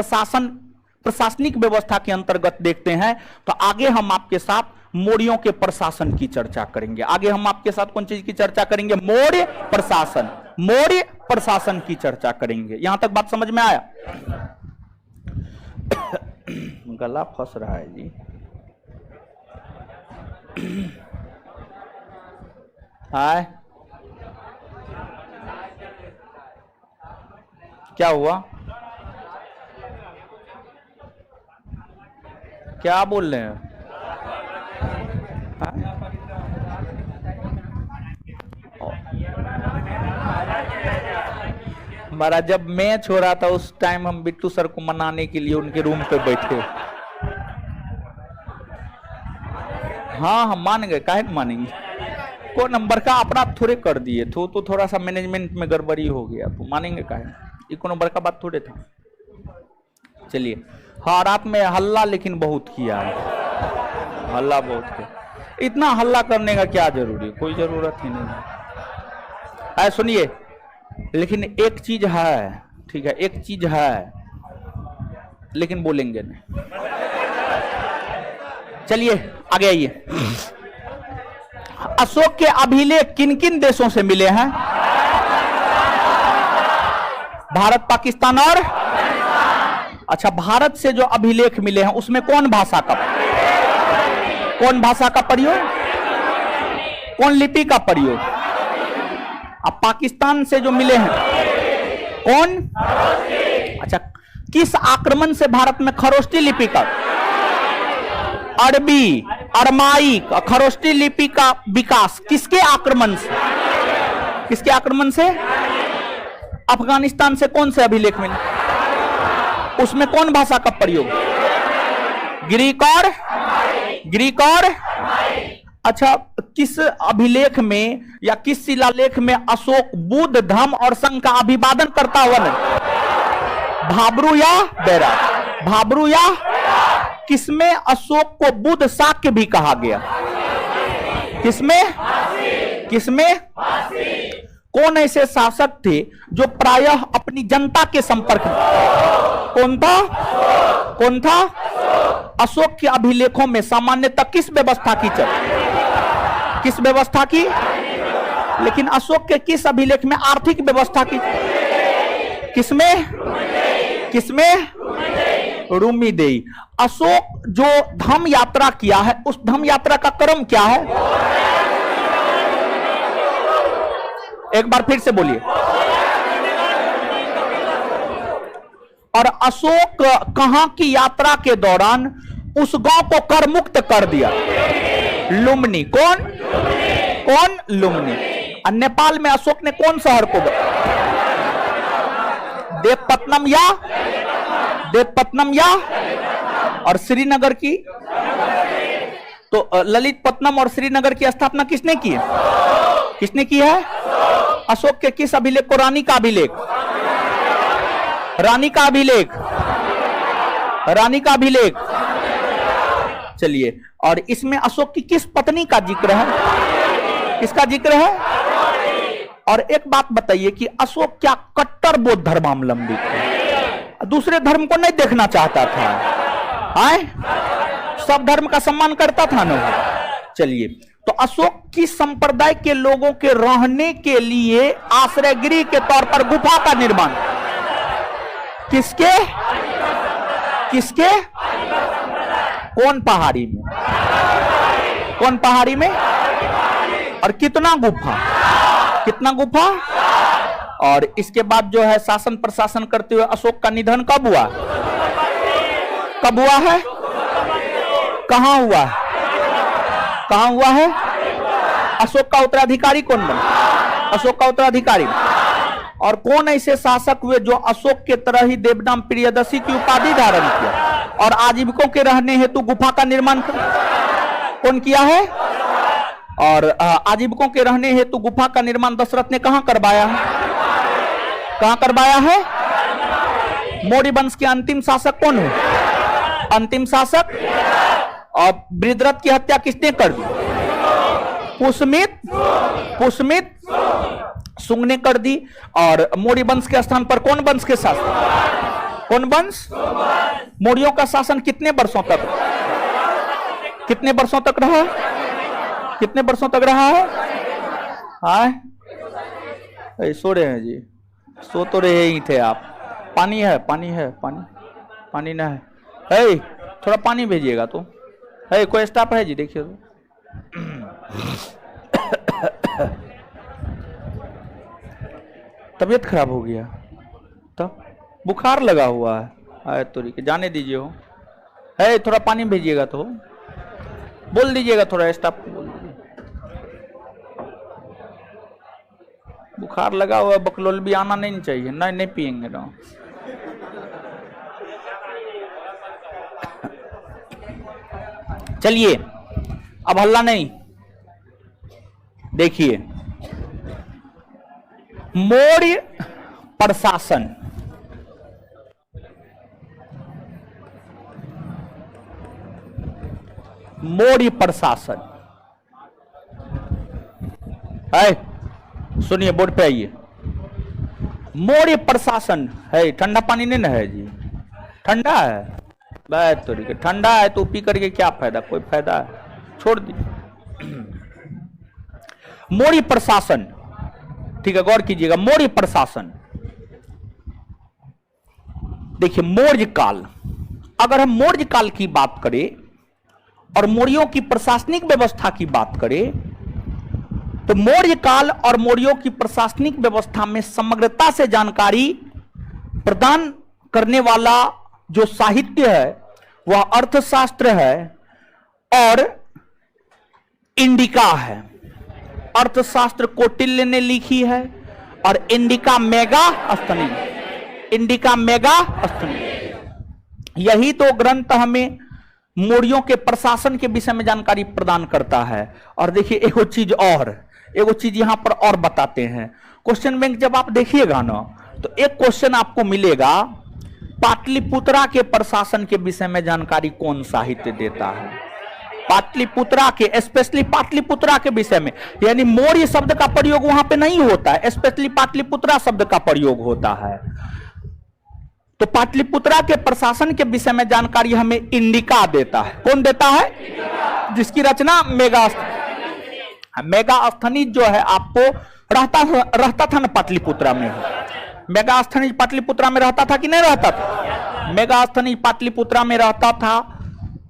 प्रशासनिक व्यवस्था के अंतर्गत देखते हैं। तो आगे हम आपके साथ मौर्यों के प्रशासन की चर्चा करेंगे। आगे हम आपके साथ कौन चीज की चर्चा करेंगे? मौर्य प्रशासन, मौर्य प्रशासन की चर्चा करेंगे। यहां तक बात समझ में आया? गला फंस रहा है जी। हाय, क्या हुआ? क्या बोल रहे हैं? हमारा जब मैच हो रहा था उस टाइम हम बिट्टू सर को मनाने के लिए उनके रूम पे बैठे। हाँ हम मान गए, काहे नहीं मानेंगे? को नंबर का अपराध थोड़े कर दिए तो थोड़ा सा मैनेजमेंट में गड़बड़ी हो गया तो मानेंगे काहे? ये को नंबर का बात थोड़े था। चलिए, हाँ रात में हल्ला लेकिन बहुत किया है, हल्ला बहुत किया। इतना हल्ला करने का क्या जरूरी, कोई जरूरत ही नहीं है। सुनिए, लेकिन एक चीज है, ठीक है, एक चीज है, लेकिन बोलेंगे नहीं। चलिए आगे आइए। अशोक के अभिलेख किन किन देशों से मिले हैं? भारत, पाकिस्तान और अच्छा, भारत से जो अभिलेख मिले हैं उसमें कौन भाषा का प्रयोग, कौन लिपि का प्रयोग? अब पाकिस्तान से जो मिले हैं कौन? अच्छा, किस आक्रमण से भारत में खरोष्टी लिपि का, अरबी, अरमाइक, खरोष्टी लिपि का विकास किसके आक्रमण से? किसके आक्रमण से? अफगानिस्तान से कौन से अभिलेख मिले? उसमें कौन भाषा का प्रयोग? ग्रीक और अच्छा, किस अभिलेख में या किस शिलालेख में अशोक बुद्ध, धम्म और संघ का अभिवादन करता हुआ नहीं? भाब्रू या बैराग? भाब्रू या किसमें अशोक को बुद्ध शाक्य भी कहा गया? किसमें? कौन ऐसे शासक थे जो प्रायः अपनी जनता के संपर्क में? कौन था? अशोक के अभिलेखों में सामान्यतः किस व्यवस्था की चर्चा? किस व्यवस्था की? लेकिन अशोक के किस अभिलेख में आर्थिक व्यवस्था की? किसमें? रूमी देई। अशोक जो धम्म यात्रा किया है, उस धम्म यात्रा का क्रम क्या है? एक बार फिर से बोलिए। और अशोक कहां की यात्रा के दौरान उस गांव को कर मुक्त कर दिया? लुम्बिनी। कौन? कौन? लुम्बिनी। और नेपाल में अशोक ने कौन शहर को? देवपत्तनम या देवपत्तनम या और श्रीनगर की? तो ललितपत्तनम और श्रीनगर की स्थापना किसने की है? किसने की है? अशोक के किस अभिलेख को? रानी का अभिलेख। रानी का अभिलेख। रानी का अभिलेख। चलिए, और इसमें अशोक की किस पत्नी का जिक्र है? किसका जिक्र है? और एक बात बताइए कि अशोक क्या कट्टर बौद्ध धर्मावलंबी था? दूसरे धर्म को नहीं देखना चाहता था? आए? सब धर्म का सम्मान करता था ना? चलिए, तो अशोक की संप्रदाय के लोगों के रहने के लिए आश्रय गृह के तौर पर गुफा का निर्माण किसके? किसके? कौन पहाड़ी में? कौन पहाड़ी में? और कितना गुफा? कितना गुफा? और इसके बाद जो है शासन प्रशासन करते हुए अशोक का निधन कब हुआ? कब हुआ है? कहां हुआ? कहां हुआ है? अशोक का उत्तराधिकारी कौन बना? अशोक का उत्तराधिकारी और कौन ऐसे शासक हुए जो अशोक के तरह ही देवनाम प्रियदर्शी की उपाधि धारण किया और आजीविकों के रहने हेतु गुफा का निर्माण कौन किया है? और आजीविकों के रहने हेतु गुफा का निर्माण दशरथ ने कहां करवाया है? कहां करवाया है? मौर्य वंश के अंतिम शासक कौन है? अंतिम शासक। और बृहद्रथ की हत्या किसने कर दी? पुष्यमित। पुष्यमित शुंग ने कर दी। और मौर्य वंश के स्थान पर कौन वंश के शासन? कौन वंश? मौर्यों का शासन कितने वर्षों तक? कितने वर्षों तक रहा? कितने वर्षों तक रहा है? हाँ, सो रहे हैं जी? सो तो रहे ही थे आप। पानी है? पानी है? पानी? पानी ना है? थोड़ा पानी भेजिएगा तो। है कोई स्टाफ है जी? देखिए तो। तबीयत खराब हो गया, तब बुखार लगा हुआ है। तो जाने दीजिए। हो है, थोड़ा पानी भेजिएगा तो। बोल दीजिएगा थोड़ा, स्टाफ को बोल दीजिए। बुखार लगा हुआ, बकलोल भी आना नहीं चाहिए। नहीं पिएंगे ना। चलिए, अब हल्ला नहीं। देखिए, मौर्य प्रशासन मौर्य प्रशासन है। सुनिए, बोर्ड पे आइए। मौर्य प्रशासन है। ठंडा पानी नहीं ना है जी? ठंडा है? बात तो ठंडा है तो पी करके क्या फायदा? कोई फायदा है? छोड़ दी। मौर्य प्रशासन, ठीक है, गौर कीजिएगा। मौर्य प्रशासन, देखिए मौर्य काल, अगर हम मौर्य काल की बात करें और मौर्यों की प्रशासनिक व्यवस्था की बात करें तो मौर्य काल और मौर्यों की प्रशासनिक व्यवस्था में समग्रता से जानकारी प्रदान करने वाला जो साहित्य है वह अर्थशास्त्र है और इंडिका है। अर्थशास्त्र कौटिल्य ने लिखी है और इंडिका मेगास्थनीज। इंडिका मेगास्थनीज, यही तो ग्रंथ हमें मौर्यों के प्रशासन के विषय में जानकारी प्रदान करता है। और देखिए एगो चीज यहां पर और बताते हैं। क्वेश्चन बैंक जब आप देखिएगा ना तो एक क्वेश्चन आपको मिलेगा, पाटलिपुत्रा के प्रशासन के विषय में जानकारी कौन साहित्य देता है? पाटलिपुत्रा के, स्पेशली पाटलिपुत्रा के विषय में, यानी मौर्य शब्द का प्रयोग वहां पे नहीं होता है, स्पेशली पाटलिपुत्रा शब्द का प्रयोग होता है। तो पाटलिपुत्रा के प्रशासन के विषय में जानकारी हमें इंडिका देता है। कौन देता है? जिसकी रचना मेगास्थनीज जो है आपको रहता था ना पाटलिपुत्रा में। मेगास्थनीज पाटलिपुत्रा में रहता था कि नहीं रहता था? मेगास्थनी पाटलिपुत्रा में रहता था,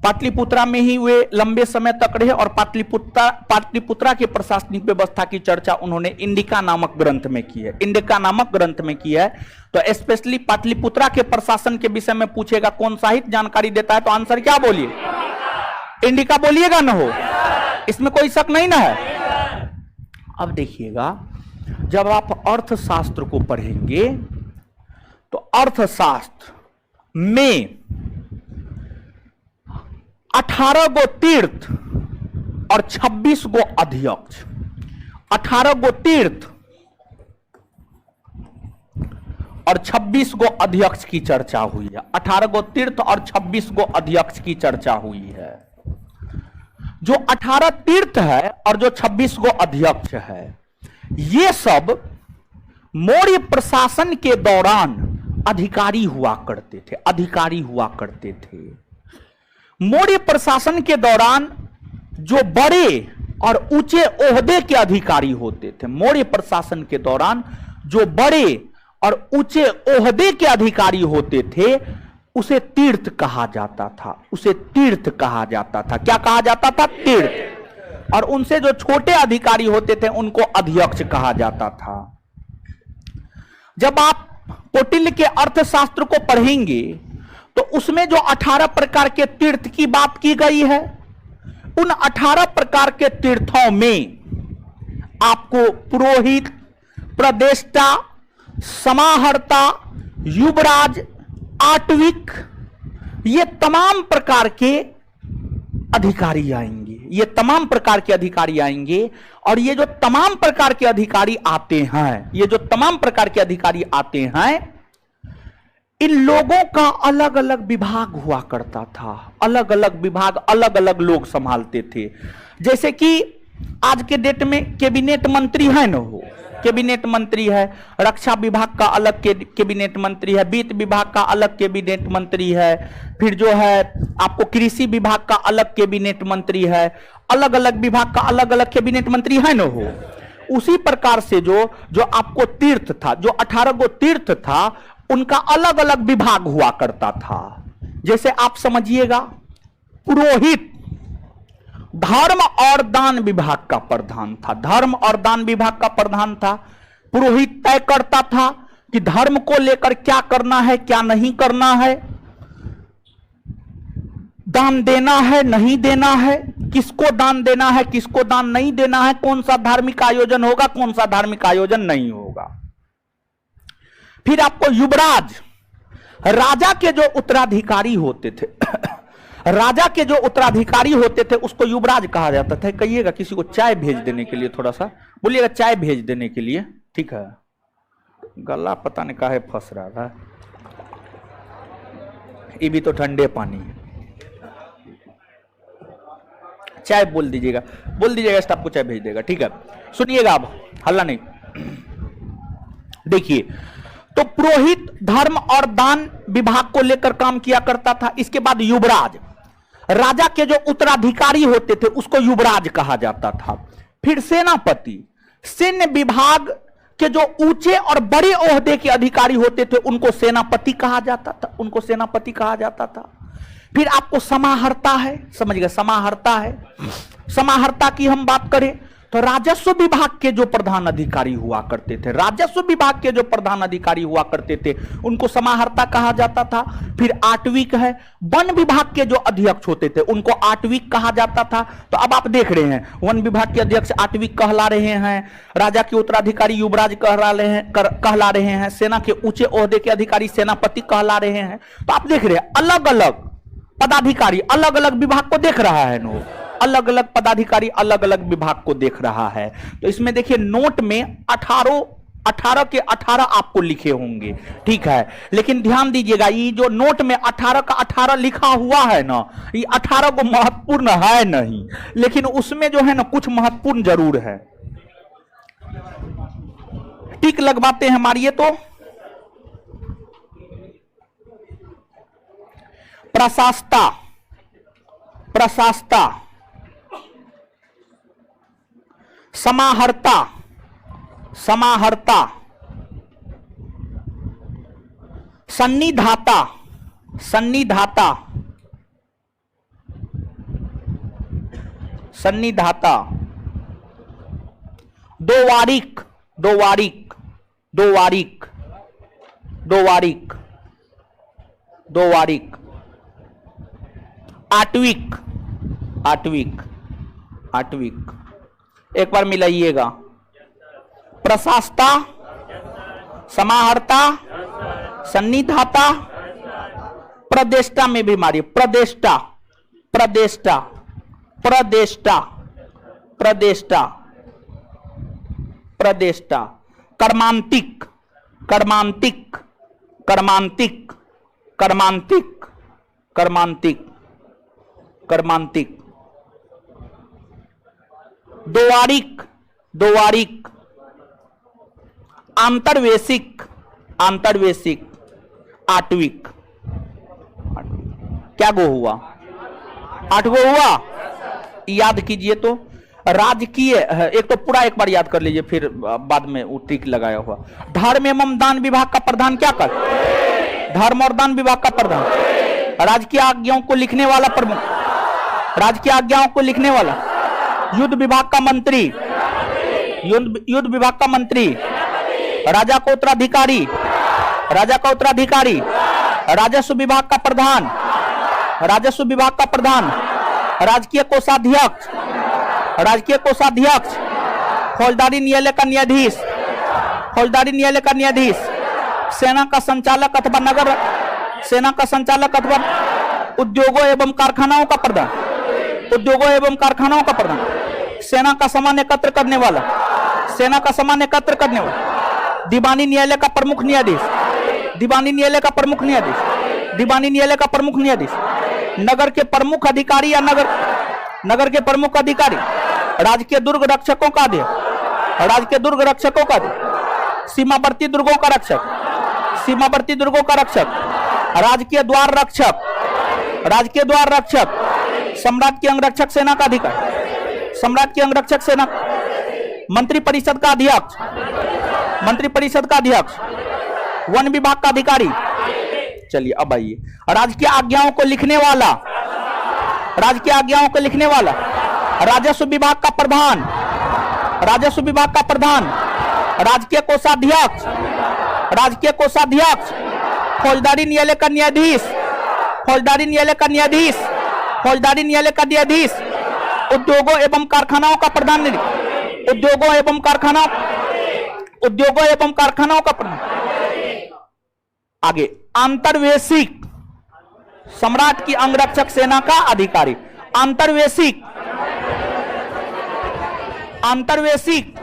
पाटलिपुत्रा में ही वे लंबे समय तक रहे और पाटलिपुत्रा के प्रशासनिक व्यवस्था की चर्चा उन्होंने इंडिका नामक ग्रंथ में की है। इंडिका नामक ग्रंथ में की है। तो स्पेशली पाटलिपुत्रा के प्रशासन के विषय में पूछेगा कौन साहित्य जानकारी देता है, तो आंसर क्या बोलिए? इंडिका बोलिएगा ना हो, इसमें कोई शक नहीं ना है। अब देखिएगा, जब आप अर्थशास्त्र को पढ़ेंगे तो अर्थशास्त्र में 18 गो तीर्थ और 26 गो अध्यक्ष, 18 गो तीर्थ और 26 गो अध्यक्ष की चर्चा हुई है। 18 गो तीर्थ और 26 गो अध्यक्ष की चर्चा हुई है। जो 18 तीर्थ है और जो 26 गो अध्यक्ष है, ये सब मौर्य प्रशासन के दौरान अधिकारी हुआ करते थे, अधिकारी हुआ करते थे। मौर्य प्रशासन के दौरान जो बड़े और ऊंचे ओहदे के अधिकारी होते थे, मौर्य प्रशासन के दौरान जो बड़े और ऊंचे ओहदे के अधिकारी होते थे, उसे तीर्थ कहा जाता था, उसे तीर्थ कहा जाता था। क्या कहा जाता था? तीर्थ। और उनसे जो छोटे अधिकारी होते थे उनको अध्यक्ष कहा जाता था। जब आप कौटिल्य के अर्थशास्त्र को पढ़ेंगे तो उसमें जो 18 प्रकार के तीर्थ की बात की गई है, उन 18 प्रकार के तीर्थों में आपको पुरोहित, प्रदेष्टा, समाहर्ता, युवराज, आटविक, ये तमाम प्रकार के अधिकारी आएंगे। ये तमाम प्रकार के अधिकारी आएंगे। और ये जो तमाम प्रकार के अधिकारी आते हैं, ये जो तमाम प्रकार के अधिकारी आते हैं, इन लोगों का अलग अलग विभाग हुआ करता था। अलग अलग विभाग, अलग अलग लोग संभालते थे। जैसे कि आज के डेट में कैबिनेट मंत्री है ना, हो कैबिनेट मंत्री है, रक्षा विभाग का अलग कैबिनेट मंत्री है, वित्त विभाग का अलग कैबिनेट मंत्री है, फिर जो है आपको कृषि विभाग का अलग कैबिनेट मंत्री है, अलग अलग विभाग का अलग अलग कैबिनेट मंत्री है ना हो। उसी प्रकार से जो आपको तीर्थ था, जो 18 गो तीर्थ था, उनका अलग अलग विभाग हुआ करता था। जैसे आप समझिएगा, पुरोहित धर्म और दान विभाग का प्रधान था। धर्म और दान विभाग का प्रधान था। पुरोहित तय करता था कि धर्म को लेकर क्या करना है, क्या नहीं करना है, दान देना है, नहीं देना है, किसको दान देना है, किसको दान नहीं देना है, कौन सा धार्मिक आयोजन होगा, कौन सा धार्मिक आयोजन नहीं होगा। फिर आपको युवराज, राजा के जो उत्तराधिकारी होते थे राजा के जो उत्तराधिकारी होते थे उसको युवराज कहा जाता था। कहिएगा किसी को चाय भेज देने के लिए, थोड़ा सा बोलिएगा चाय भेज देने के लिए, ठीक है। गला पता नहीं काहे फंस रहा था, ये भी तो ठंडे पानी है। चाय बोल दीजिएगा, बोल दीजिएगा, स्टाफ को चाय भेज देगा, ठीक है। सुनिएगा, अब हल्ला नहीं। देखिए, तो पुरोहित धर्म और दान विभाग को लेकर काम किया करता था। इसके बाद युवराज, राजा के जो उत्तराधिकारी होते थे उसको युवराज कहा जाता था। फिर सेनापति, सैन्य विभाग के जो ऊंचे और बड़े ओहदे के अधिकारी होते थे उनको सेनापति कहा जाता था, उनको सेनापति कहा जाता था। फिर आपको समाहर्ता है, समझिएगा, समाहर्ता है। समाहर्ता की हम बात करें तो राजस्व विभाग के जो प्रधान अधिकारी हुआ करते थे, राजस्व विभाग के जो प्रधान अधिकारी हुआ करते थे उनको समाहर्ता कहा जाता था। फिर आटविक है, वन विभाग के जो अध्यक्ष होते थे उनको आटविक कहा जाता था। तो अब आप देख रहे हैं, वन विभाग के अध्यक्ष आटविक कहला रहे हैं, राजा के उत्तराधिकारी युवराज कहला रहे हैं, सेना के ऊंचे ओहदे के अधिकारी सेनापति कहला रहे हैं। तो आप देख रहे हैं अलग अलग पदाधिकारी अलग अलग विभाग को देख रहा है नो, अलग अलग पदाधिकारी अलग अलग विभाग को देख रहा है। तो इसमें देखिए नोट में 18 के 18 आपको लिखे होंगे, ठीक है। लेकिन ध्यान दीजिएगा, ये जो नोट में 18 का 18 लिखा हुआ है ना, ये 18 को महत्वपूर्ण है नहीं, लेकिन उसमें जो है ना कुछ महत्वपूर्ण जरूर है। टिक लगवाते हैं हमारी, ये तो प्रशास्ता, प्रशास्ता, समाहर्ता, समाहर्ता, सन्निधाता, सन्निधाता, सन्निधाता। दो वारिक, दो वारिक, दो वारिक, दो वारिक, दो वारिक। आट्विक, आट्विक, आट्विक। एक बार मिलाइएगा। प्रशास्ता, समाहर्ता, सन्निधाता, प्रदेष्टा में भी मारिए। प्रदेष्टा, प्रदेष्टा, प्रदेष्टा, प्रदेष्टा, प्रदेष्टा। कर्मांतिक, कर्मांतिक, कर्मांतिक, कर्मांतिक, कर्मांतिक, कर्मांतिक। दोवारिक, दोवारिक। आंतरवेशिक, आंतरवेशिक। आट्विक, क्या गो हुआ? 8 गो हुआ। याद कीजिए तो। राजकीय, एक तो पूरा एक बार याद कर लीजिए, फिर बाद में वो टिक लगाया हुआ। धर्म एवं दान विभाग का प्रधान क्या कर? धर्म और दान विभाग का प्रधान। राजकीय आज्ञाओं को लिखने वाला प्रमुख, राजकीय आज्ञाओं को लिखने वाला। युद्ध विभाग का मंत्री, युद्ध विभाग का मंत्री। राजा का उत्तराधिकारी, राजा का उत्तराधिकारी। राजस्व विभाग का प्रधान, राजस्व विभाग का प्रधान। राजकीय कोषाध्यक्ष, राजकीय कोषाध्यक्ष। फौजदारी न्यायालय का न्यायाधीश, फौजदारी न्यायालय का न्यायाधीश। सेना का संचालक अथवा नगर, सेना का संचालक अथवा उद्योगों एवं कारखानाओं का प्रधान, उद्योगों एवं कारखानाओं का प्रधान। सेना का सामान एकत्र करने वाला, सेना का सामान एकत्र करने वाला। दीवानी न्यायालय का प्रमुख न्यायाधीश, दीवानी न्यायालय का प्रमुख न्यायाधीश, दीवानी न्यायालय का प्रमुख न्यायाधीश। नगर के प्रमुख अधिकारी या नगर के प्रमुख अधिकारी। राजकीय दुर्ग रक्षकों का अध्यक्ष, राजकीय दुर्ग रक्षकों का अध्यक्ष। सीमावर्ती दुर्गों का रक्षक, सीमावर्ती दुर्गों का रक्षक। राजकीय द्वार रक्षक, राजकीय द्वार रक्षक। सम्राट की अंगरक्षक सेना का अधिकारी, सम्राट की अंगरक्षक सेना। मंत्री परिषद का अध्यक्ष, मंत्री परिषद का अध्यक्ष। वन विभाग का अधिकारी। चलिए अब आइए। राजकीय आज्ञाओं को लिखने वाला, राजकीय आज्ञाओं को लिखने वाला। राजस्व विभाग का प्रधान, राजस्व विभाग का प्रधान। राजकीय कोषाध्यक्ष, राजकीय कोषाध्यक्ष। फौजदारी न्यायालय का न्यायाधीश, फौजदारी न्यायालय का न्यायाधीश, फौजदारी न्यायालय का न्यायाधीश। उद्योगों एवं कारखानाओं का प्रधान, उद्योगों एवं कारखानाओं, उद्योगों एवं कारखानाओं का प्रधान। आगे आंतरवेशिक, सम्राट की अंगरक्षक सेना का अधिकारी। आंतरवेशिक, आंतरवेशिक।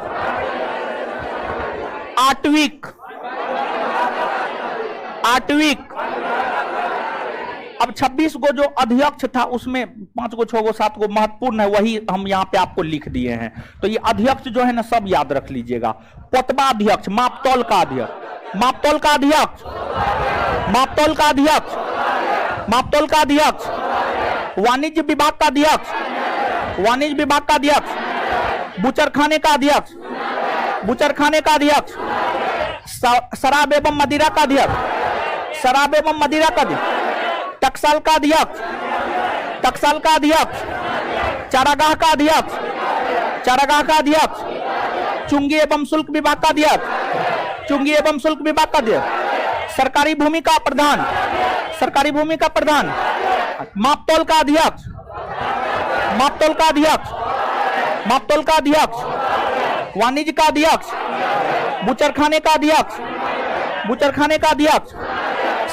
आट्विक, आट्विक। अब 26 गो जो अध्यक्ष था उसमें 5 गो 6 गो 7 गो महत्वपूर्ण है, वही हम यहां पे आपको लिख दिए हैं। तो ये अध्यक्ष जो है ना सब याद रख लीजिएगा। पोतबा अध्यक्ष, मापतौल का अध्यक्ष, मापतौल का अध्यक्ष, मापतौल का अध्यक्ष, मापतौल का अध्यक्ष। वाणिज्य विभाग का अध्यक्ष, वाणिज्य विभाग का अध्यक्ष। बुचरखाने का अध्यक्ष, बुचरखाने का अध्यक्ष। शराब एवं मदिरा का अध्यक्ष, शराब एवं मदिरा का अध्यक्ष। टकसाल का अध्यक्ष, टकसाल का अध्यक्ष। चारागाह का अध्यक्ष, चारागाह का अध्यक्ष। चुंगी एवं शुल्क विभाग का अध्यक्ष, चुंगी एवं शुल्क विभाग का अध्यक्ष। सरकारी भूमि का प्रधान, सरकारी भूमि का प्रधान। मापतौल का अध्यक्ष, मापतौल का अध्यक्ष, मापतौल का अध्यक्ष। वाणिज्य का अध्यक्ष, बुचरखाने का अध्यक्ष, बुचरखाने का अध्यक्ष।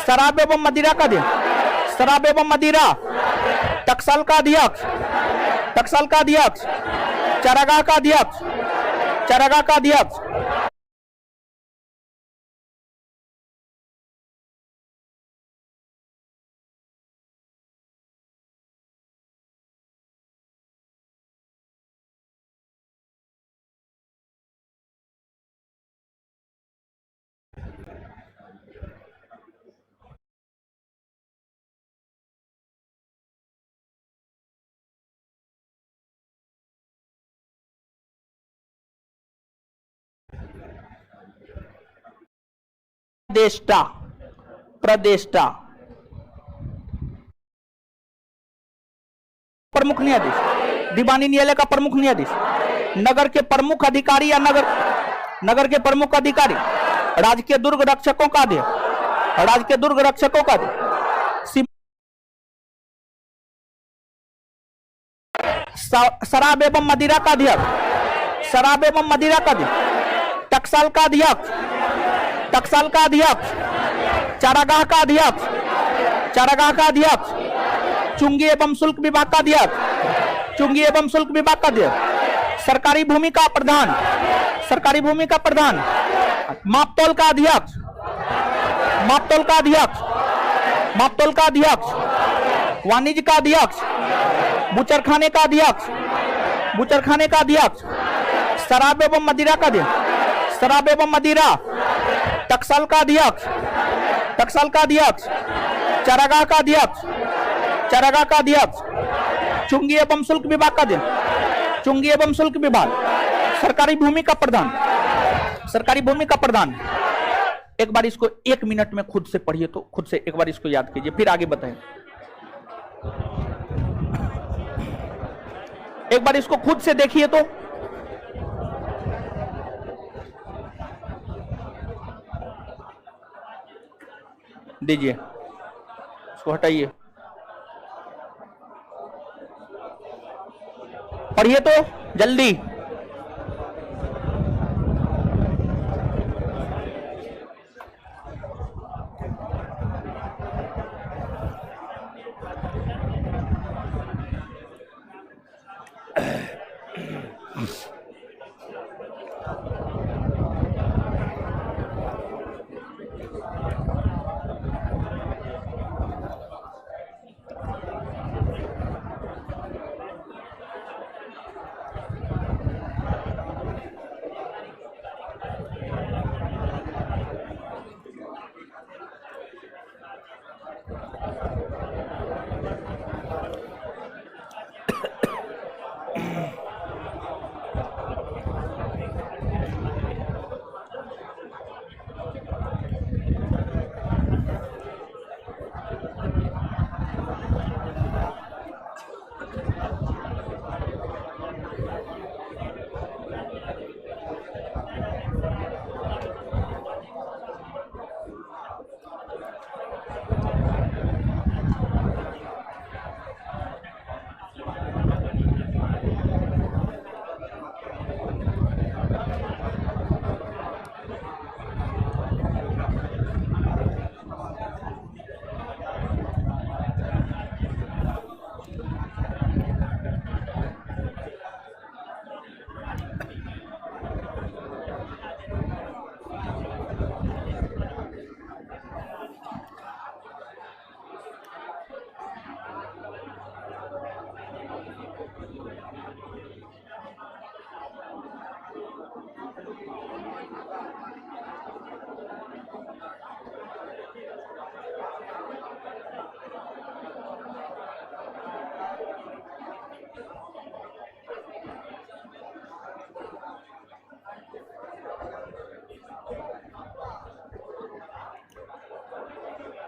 शराब एवं मदिरा का अध्यक्ष, शराब एवं मदिरा। टकसाल का अध्यक्ष, टकसाल का अध्यक्ष। चारागाह का अध्यक्ष, चारागाह का अध्यक्ष। प्रदेष्टा, प्रदेष्टा, प्रमुख न्यायाधीश, दीवानी न्यायालय का प्रमुख न्यायाधीश, नगर के प्रमुख अधिकारी या नगर के प्रमुख अधिकारी, राजकीय दुर्ग रक्षकों का अध्यक्ष, राजकीय दुर्ग रक्षकों का अध्यक्ष, शराब एवं मदिरा का अध्यक्ष, शराब एवं मदिरा का अध्यक्ष, टकसाल का अध्यक्ष, टकसाल का अध्यक्ष, चारागाह का अध्यक्ष, चारागाह का अध्यक्ष, चुंगी एवं शुल्क विभाग का अध्यक्ष, चुंगी एवं शुल्क विभाग का अध्यक्ष, सरकारी भूमि का प्रधान, सरकारी भूमि का प्रधान, मापतौल का अध्यक्ष, मापतौल का अध्यक्ष, मापतौल का अध्यक्ष, वाणिज्य का अध्यक्ष, बुचरखाने का अध्यक्ष, बुचरखाने का अध्यक्ष, शराब एवं मदिरा का अध्यक्ष, शराब एवं मदिरा, टकसाल का अध्यक्ष, टकसाल का अध्यक्ष, चारागाह का अध्यक्ष, चारागाह का अध्यक्ष, चुंगी एवं शुल्क विभाग का अध्यक्ष, चुंगी एवं शुल्क विभाग, सरकारी भूमि का प्रधान, सरकारी भूमि का प्रधान। एक बार इसको 1 मिनट में खुद से पढ़िए, तो खुद से एक बार इसको याद कीजिए, फिर आगे बताएं। एक बार इसको खुद से देखिए तो दीजिए, इसको हटाइए, पढ़िए तो जल्दी।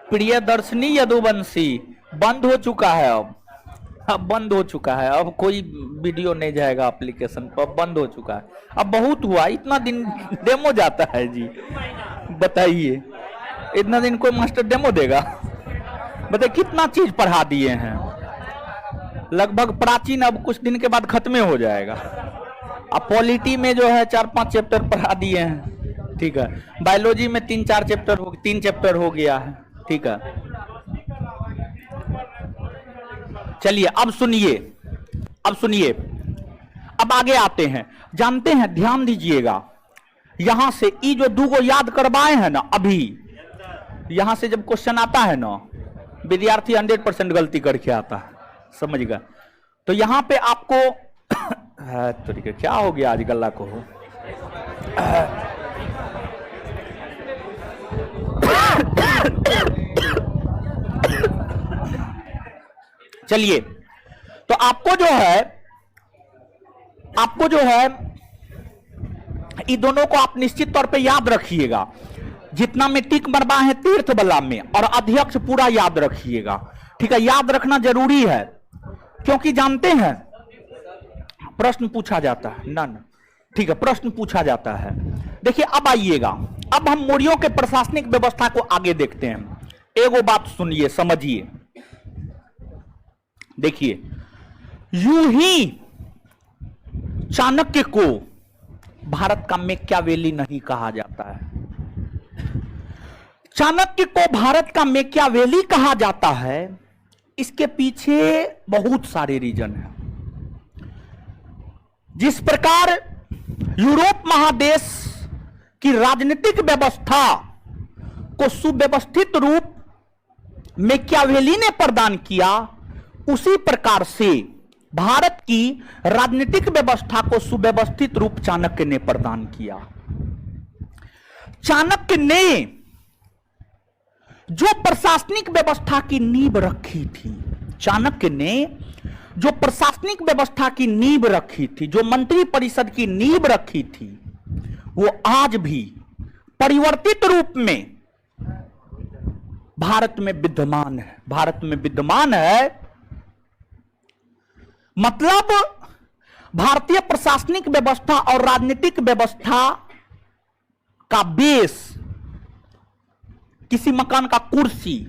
प्रियदर्शनी यदुवंशी बंद हो चुका है, अब बंद हो चुका है, अब कोई वीडियो नहीं जाएगा एप्लीकेशन पर, अब बंद हो चुका है। अब बहुत हुआ, इतना दिन डेमो जाता है जी, बताइए इतना दिन कोई मास्टर डेमो देगा? बताइए कितना चीज पढ़ा दिए हैं, लगभग प्राचीन अब कुछ दिन के बाद खत्म हो जाएगा। अब पॉलिटी में जो है 4-5 चैप्टर पढ़ा दिए हैं, ठीक है। बायोलॉजी में 3-4 चैप्टर हो, 3 चैप्टर हो गया है, ठीक है। चलिए अब सुनिए, अब सुनिए, अब आगे आते हैं। जानते हैं, ध्यान दीजिएगा, यहां से ये जो 2 को याद करवाए हैं ना, अभी यहां से जब क्वेश्चन आता है ना, विद्यार्थी 100% गलती करके आता है, समझ गए? तो यहां पे आपको तो क्या हो गया आज गला को? चलिए, तो आपको जो है इन दोनों को आप निश्चित तौर पे याद रखिएगा। जितना में टिक मरवा है तीर्थ बला में, और अध्यक्ष पूरा याद रखिएगा, ठीक है। याद रखना जरूरी है, क्योंकि जानते हैं प्रश्न पूछा जाता है ना ना, ठीक है, प्रश्न पूछा जाता है। देखिए अब आइएगा, अब हम मौर्यों के प्रशासनिक व्यवस्था को आगे देखते हैं। एगो बात सुनिए, समझिए। देखिए, यूं ही चाणक्य को भारत का मैकियावेली नहीं कहा जाता है। चाणक्य को भारत का मैकियावेली कहा जाता है, इसके पीछे बहुत सारे रीजन हैं। जिस प्रकार यूरोप महादेश की राजनीतिक व्यवस्था को सुव्यवस्थित रूप मैकियावेली ने प्रदान किया, उसी प्रकार से भारत की राजनीतिक व्यवस्था को सुव्यवस्थित रूप चाणक्य ने प्रदान किया। चाणक्य ने जो प्रशासनिक व्यवस्था की नींव रखी थी, चाणक्य ने जो प्रशासनिक व्यवस्था की नींव रखी थी, जो मंत्री परिषद की नींव रखी थी, वो आज भी परिवर्तित रूप में भारत में विद्यमान है। भारत में विद्यमान है मतलब भारतीय प्रशासनिक व्यवस्था और राजनीतिक व्यवस्था का बेस, किसी मकान का कुर्सी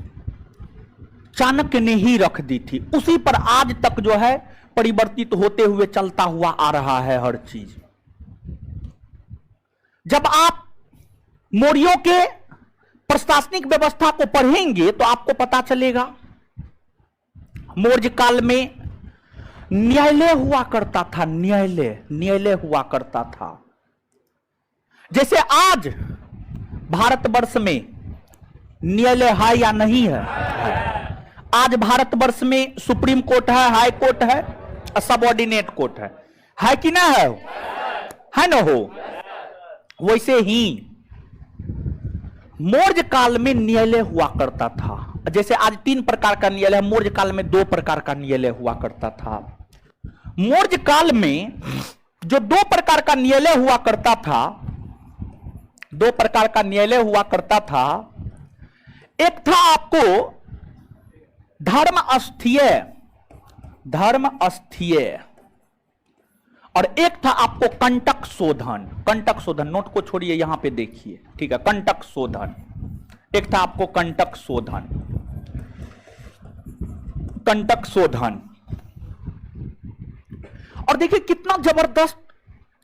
चाणक्य ने ही रख दी थी, उसी पर आज तक जो है परिवर्तित होते हुए चलता हुआ आ रहा है हर चीज। जब आप मौर्यों के प्रशासनिक व्यवस्था को पढ़ेंगे तो आपको पता चलेगा मौर्य काल में न्यायालय हुआ करता था, न्यायालय हुआ करता था। जैसे आज भारतवर्ष में न्यायालय है या नहीं है? आज भारतवर्ष में सुप्रीम कोर्ट है, हाई कोर्ट है, सबऑर्डिनेट कोर्ट है कि ना है ना हो? वैसे ही मौर्य काल में न्यायालय हुआ करता था। जैसे आज 3 प्रकार का न्यायालय है, मौर्य काल में 2 प्रकार का न्यायालय हुआ करता था। मौर्य काल में जो 2 प्रकार का न्यायालय हुआ करता था, 2 प्रकार का न्यायालय हुआ करता था, एक था आपको धर्म अस्थीय और एक था आपको कंटक शोधन। नोट को छोड़िए, यहां पे देखिए, ठीक है, कंटक शोधन। एक था आपको कंटक शोधन। और देखिए कितना जबरदस्त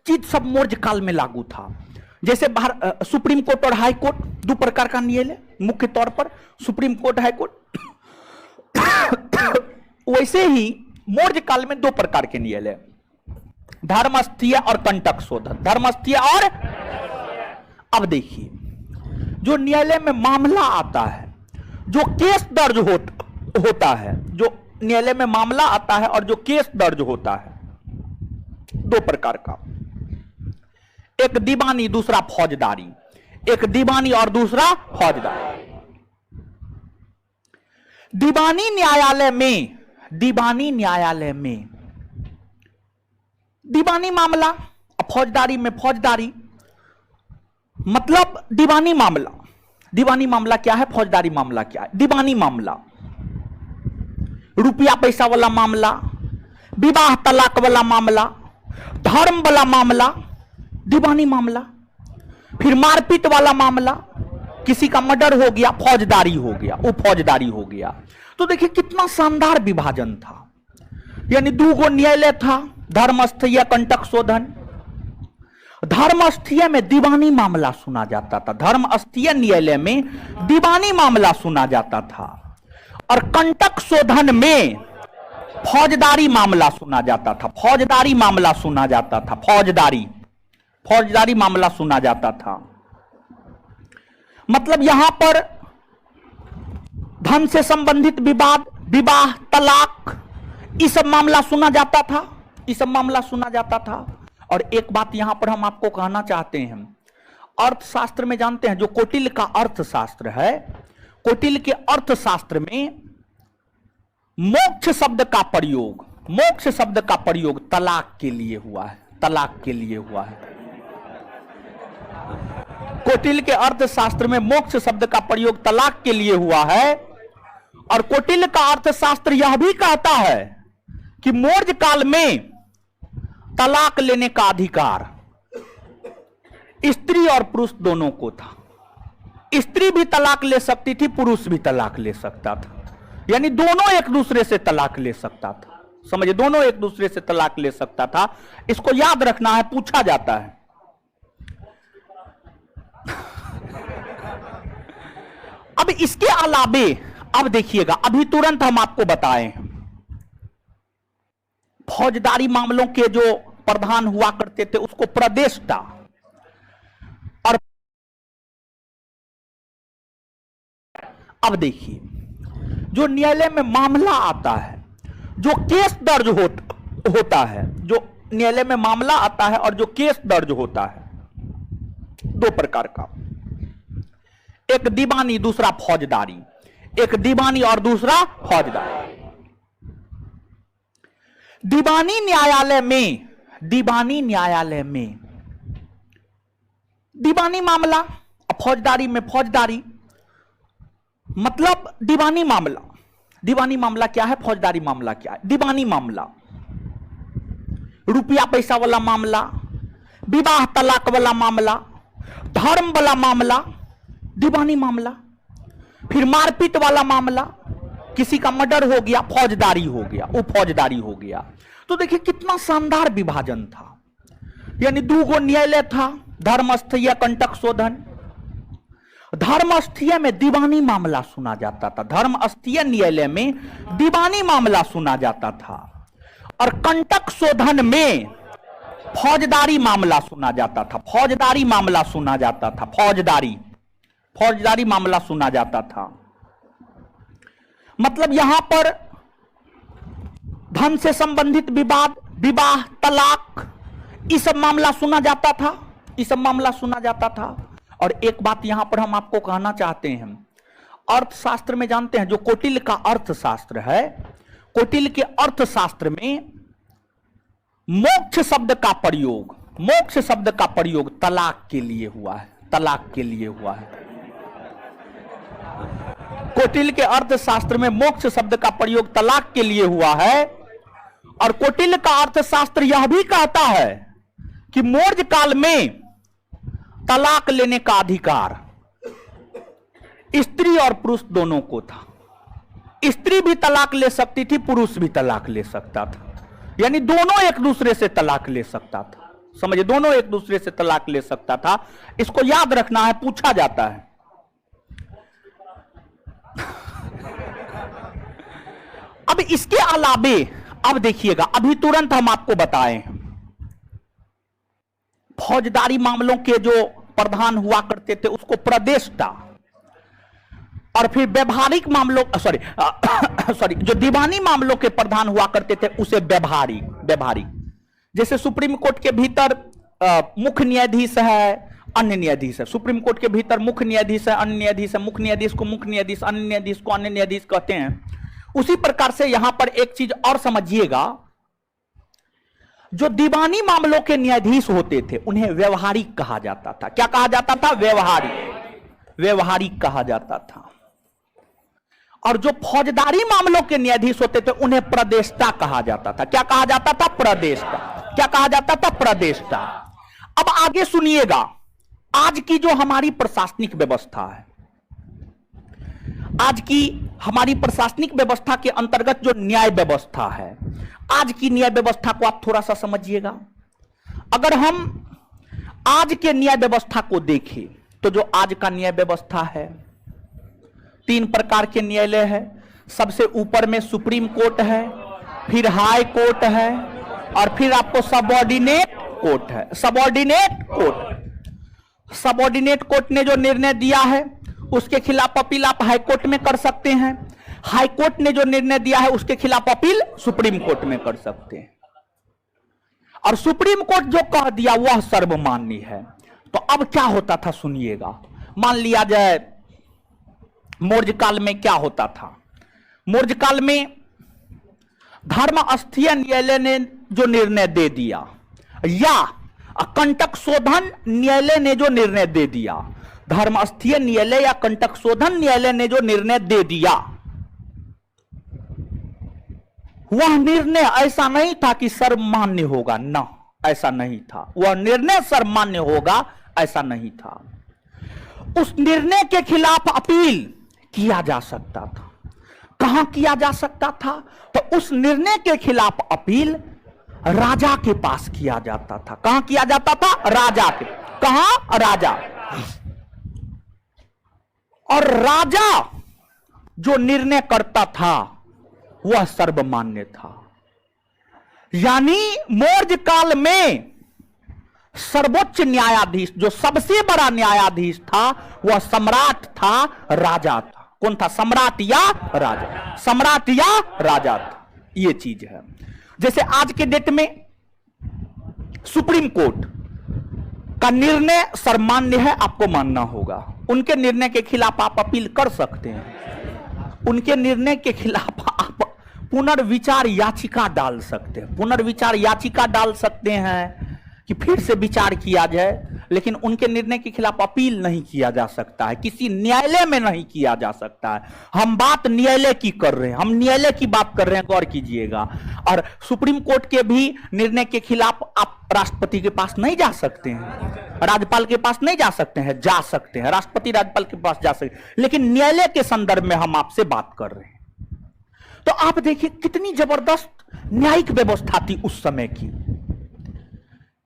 चीज सब मौर्य काल में लागू था। जैसे सुप्रीम कोर्ट और हाई कोर्ट 2 प्रकार का न्यायालय, मुख्य तौर पर सुप्रीम कोर्ट, हाई कोर्ट। वैसे ही मौर्य काल में 2 प्रकार के न्यायालय, धर्मस्थीय और कंटक शोधन। धर्मस्थीय और अब देखिए, जो न्यायालय में मामला आता है, जो केस दर्ज होता है, जो न्यायालय में मामला आता है और जो केस दर्ज होता है, 2 प्रकार का, एक दीवानी दूसरा फौजदारी। एक दीवानी और दूसरा फौजदारी। दीवानी न्यायालय में दीवानी मामला, फौजदारी में फौजदारी। मतलब दीवानी मामला क्या है, फौजदारी मामला क्या है? दीवानी मामला रुपया पैसा वाला मामला, विवाह तलाक वाला मामला, धर्म वाला मामला, दीवानी मामला। फिर मारपीट वाला मामला, किसी का मर्डर हो गया, फौजदारी हो गया, वो फौजदारी हो गया। तो देखिए कितना शानदार विभाजन था। यानी 2 न्यायालय था, धर्मस्थीय, कंटक शोधन। धर्मस्थीय में दीवानी मामला सुना जाता था, धर्मस्थीय न्यायालय में दीवानी मामला सुना जाता था, और कंटक शोधन में फौजदारी मामला सुना जाता था। फौजदारी मामला सुना जाता था। मतलब यहां पर धन से संबंधित विवाद, विवाह, तलाक, ये सब मामला सुना जाता था। और एक बात यहां पर हम आपको कहना चाहते हैं, अर्थशास्त्र में जानते हैं, जो कौटिल्य का अर्थशास्त्र है, कौटिल्य के अर्थशास्त्र में मोक्ष शब्द का प्रयोग तलाक के लिए हुआ है। कौटिल्य के अर्थशास्त्र में मोक्ष शब्द का प्रयोग तलाक के लिए हुआ है। और कौटिल्य का अर्थशास्त्र यह भी कहता है कि मौर्य काल में तलाक लेने का अधिकार स्त्री और पुरुष दोनों को था। स्त्री भी तलाक ले सकती थी, पुरुष भी तलाक ले सकता था, यानी दोनों एक दूसरे से तलाक ले सकता था। समझिए, दोनों एक दूसरे से तलाक ले सकता था। इसको याद रखना है, पूछा जाता है। अब इसके अलावे अब देखिएगा, अभी तुरंत हम आपको बताएं, फौजदारी मामलों के जो प्रधान हुआ करते थे उसको प्रदेष्टा, और अब देखिए, जो न्यायालय में मामला आता है, जो केस दर्ज होता है, जो न्यायालय में मामला आता है और जो केस दर्ज होता है, दो प्रकार का, एक दीवानी, दूसरा फौजदारी। एक दीवानी और दूसरा फौजदारी। दीवानी न्यायालय में दीवानी मामला, फौजदारी में फौजदारी। मतलब दीवानी मामला क्या है, फौजदारी मामला क्या है। दीवानी मामला रुपया पैसा वाला मामला, विवाह तलाक वाला मामला, धर्म वाला मामला, दीवानी मामला। फिर मारपीट वाला मामला, किसी का मर्डर हो गया, फौजदारी हो गया, वो फौजदारी हो गया। तो देखिए कितना शानदार विभाजन था। यानी दो न्यायालय था, धर्मस्थीय, कंटक शोधन। धर्मस्थीय में दीवानी मामला सुना जाता था, धर्मस्थीय न्यायालय में दीवानी मामला सुना जाता था, और कंटक शोधन में फौजदारी मामला सुना जाता था। फौजदारी मामला सुना जाता था, फौजदारी मामला सुना जाता था। मतलब यहां पर धन से संबंधित विवाद, विवाह, तलाक, ये सब मामला सुना जाता था, ये सब मामला सुना जाता था। और एक बात यहां पर हम आपको कहना चाहते हैं, अर्थशास्त्र में जानते हैं, जो कौटिल्य का अर्थशास्त्र है, कौटिल्य के अर्थशास्त्र में मोक्ष शब्द का प्रयोग तलाक के लिए हुआ है, तलाक के लिए हुआ है। कौटिल्य के अर्थशास्त्र में मोक्ष शब्द का प्रयोग तलाक के लिए हुआ है। और कौटिल्य का अर्थशास्त्र यह भी कहता है कि मौर्य काल में तलाक लेने का अधिकार स्त्री और पुरुष दोनों को था। स्त्री भी तलाक ले सकती थी, पुरुष भी तलाक ले सकता था, यानी दोनों एक दूसरे से तलाक ले सकता था। समझिए, दोनों एक दूसरे से तलाक ले सकता था। इसको याद रखना है, पूछा जाता है। अब इसके अलावे अब देखिएगा, अभी तुरंत हम आपको बताएं, फौजदारी मामलों के जो प्रधान हुआ करते थे उसको प्रदेष्टा, और फिर व्यवहारिक मामलों सॉरी जो दीवानी मामलों के प्रधान हुआ करते थे उसे व्यवहारिक। जैसे सुप्रीम कोर्ट के भीतर मुख्य न्यायाधीश है, अन्य न्यायाधीश है। सुप्रीम कोर्ट के भीतर मुख्य न्यायाधीश है, अन्य न्यायाधीश है। मुख्य न्यायाधीश को मुख्य न्यायाधीश, अन्य न्यायाधीश को अन्य न्यायाधीश कहते हैं। उसी प्रकार से यहां पर एक चीज और समझिएगा, जो दीवानी मामलों के न्यायाधीश होते थे उन्हें व्यवहारिक कहा जाता था। क्या कहा जाता था? व्यवहारिक कहा जाता था। और जो फौजदारी मामलों के न्यायाधीश होते थे उन्हें प्रदेष्टा कहा जाता था। क्या कहा जाता था? प्रदेष्टा। क्या कहा जाता था? प्रदेष्टा। अब आगे सुनिएगा, आज की जो हमारी प्रशासनिक व्यवस्था है, आज की हमारी प्रशासनिक व्यवस्था के अंतर्गत जो न्याय व्यवस्था है, आज की न्याय व्यवस्था को आप थोड़ा सा समझिएगा। अगर हम आज के न्याय व्यवस्था को देखें तो जो आज का न्याय व्यवस्था है, 3 प्रकार के न्यायालय है। सबसे ऊपर में सुप्रीम कोर्ट है, फिर हाई कोर्ट है, और फिर आपको सबऑर्डिनेट कोर्ट है। सबऑर्डिनेट कोर्ट ने जो निर्णय दिया है उसके खिलाफ अपील आप हाई कोर्ट में कर सकते हैं। हाई कोर्ट ने जो निर्णय दिया है उसके खिलाफ अपील सुप्रीम कोर्ट में कर सकते हैं। और सुप्रीम कोर्ट जो कह दिया वह सर्वमान्य है। तो अब क्या होता था सुनिएगा। मान लिया जाए मौर्य काल में क्या होता था। मौर्य काल में धर्मस्थीय न्यायालय ने जो निर्णय दे दिया, या कंटक शोधन न्यायालय ने जो निर्णय दे दिया, धर्मस्थीय न्यायालय या कंटक शोधन न्यायालय ने जो निर्णय दे दिया, वह निर्णय ऐसा नहीं था कि सर्वमान्य होगा, ना, ऐसा नहीं था। वह निर्णय सर्वमान्य होगा ऐसा नहीं था। उस निर्णय के खिलाफ अपील किया जा सकता था। कहां किया जा सकता था? तो उस निर्णय के खिलाफ अपील राजा के पास किया जाता था। कहां किया जाता था? राजा के। कहां? राजा। और राजा जो निर्णय करता था वह सर्वमान्य था। यानी मौर्य काल में सर्वोच्च न्यायाधीश, जो सबसे बड़ा न्यायाधीश था, वह सम्राट था, राजा था। कौन था? सम्राट या राजा? सम्राट या राजा था। यह चीज है। जैसे आज के डेट में सुप्रीम कोर्ट का निर्णय सर्वमान्य है, आपको मानना होगा। उनके निर्णय के खिलाफ आप अपील कर सकते हैं। उनके निर्णय के खिलाफ आप पुनर्विचार याचिका डाल सकते हैं। पुनर्विचार याचिका डाल सकते हैं कि फिर से विचार किया जाए, लेकिन उनके निर्णय के खिलाफ अपील नहीं किया जा सकता है, किसी न्यायालय में नहीं किया जा सकता है। हम बात न्यायालय की कर रहे हैं, हम न्यायालय की बात कर रहे हैं, गौर कीजिएगा। और सुप्रीम कोर्ट के भी निर्णय के खिलाफ आप राष्ट्रपति के पास नहीं जा सकते हैं, राज्यपाल के पास नहीं जा सकते हैं। जा सकते हैं, राष्ट्रपति राज्यपाल के पास जा सकते हैं, लेकिन न्यायालय के संदर्भ में हम आपसे बात कर रहे हैं। तो आप देखिए कितनी जबरदस्त न्यायिक व्यवस्था थी उस समय की।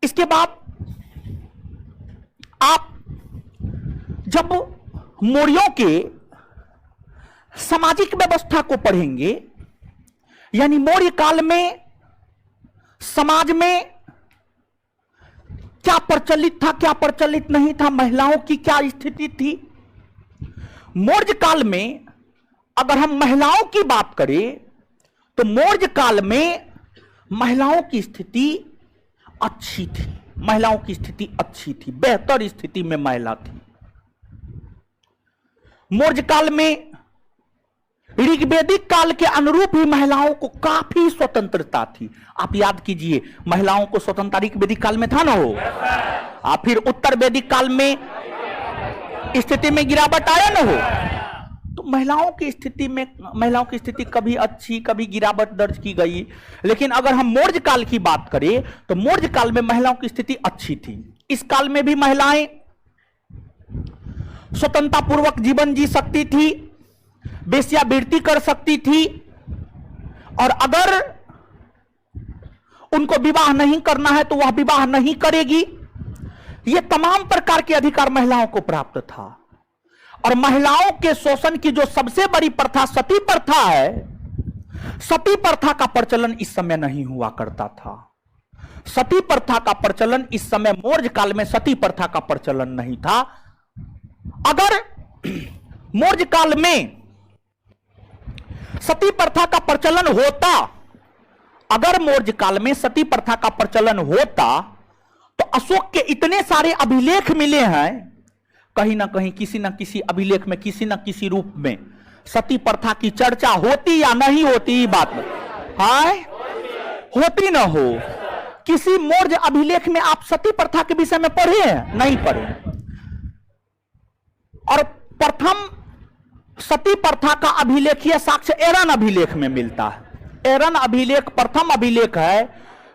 इसके बाद आप जब मौर्यों के सामाजिक व्यवस्था को पढ़ेंगे, यानी मौर्य काल में समाज में क्या प्रचलित था, क्या प्रचलित नहीं था, महिलाओं की क्या स्थिति थी। मौर्य काल में अगर हम महिलाओं की बात करें तो मौर्य काल में महिलाओं की स्थिति अच्छी थी। महिलाओं की स्थिति अच्छी थी, बेहतर स्थिति में महिला थी। मौर्य काल में ऋग्वेदिक काल के अनुरूप ही महिलाओं को काफी स्वतंत्रता थी। आप याद कीजिए, महिलाओं को स्वतंत्रता ऋग्वेदिक काल में था ना हो। आप फिर उत्तर वैदिक काल में स्थिति में गिरावट आया ना हो। तो महिलाओं की स्थिति कभी अच्छी कभी गिरावट दर्ज की गई। लेकिन अगर हम मौर्य काल की बात करें तो मौर्य काल में महिलाओं की स्थिति अच्छी थी। इस काल में भी महिलाएं स्वतंत्रता पूर्वक जीवन जी सकती थी, वेश्यावृत्ति कर सकती थी, और अगर उनको विवाह नहीं करना है तो वह विवाह नहीं करेगी। ये तमाम प्रकार के अधिकार महिलाओं को प्राप्त था। और महिलाओं के शोषण की जो सबसे बड़ी प्रथा सती प्रथा है, सती प्रथा का प्रचलन इस समय नहीं हुआ करता था। सती प्रथा का प्रचलन इस समय मौर्य काल में सती प्रथा का प्रचलन नहीं था। अगर मौर्य काल में सती प्रथा का प्रचलन होता, अगर मौर्य काल में सती प्रथा का प्रचलन होता तो अशोक के इतने सारे अभिलेख मिले हैं, कहीं ना कहीं किसी न किसी अभिलेख में किसी न किसी रूप में सती प्रथा की चर्चा होती या नहीं होती। बात हाय होती ना हो। किसी मौर्य अभिलेख में आप सती प्रथा के विषय में पढ़े हैं? नहीं पढ़े। और प्रथम सती प्रथा का अभिलेखीय साक्ष्य एरन अभिलेख में मिलता है। एरन अभिलेख प्रथम अभिलेख है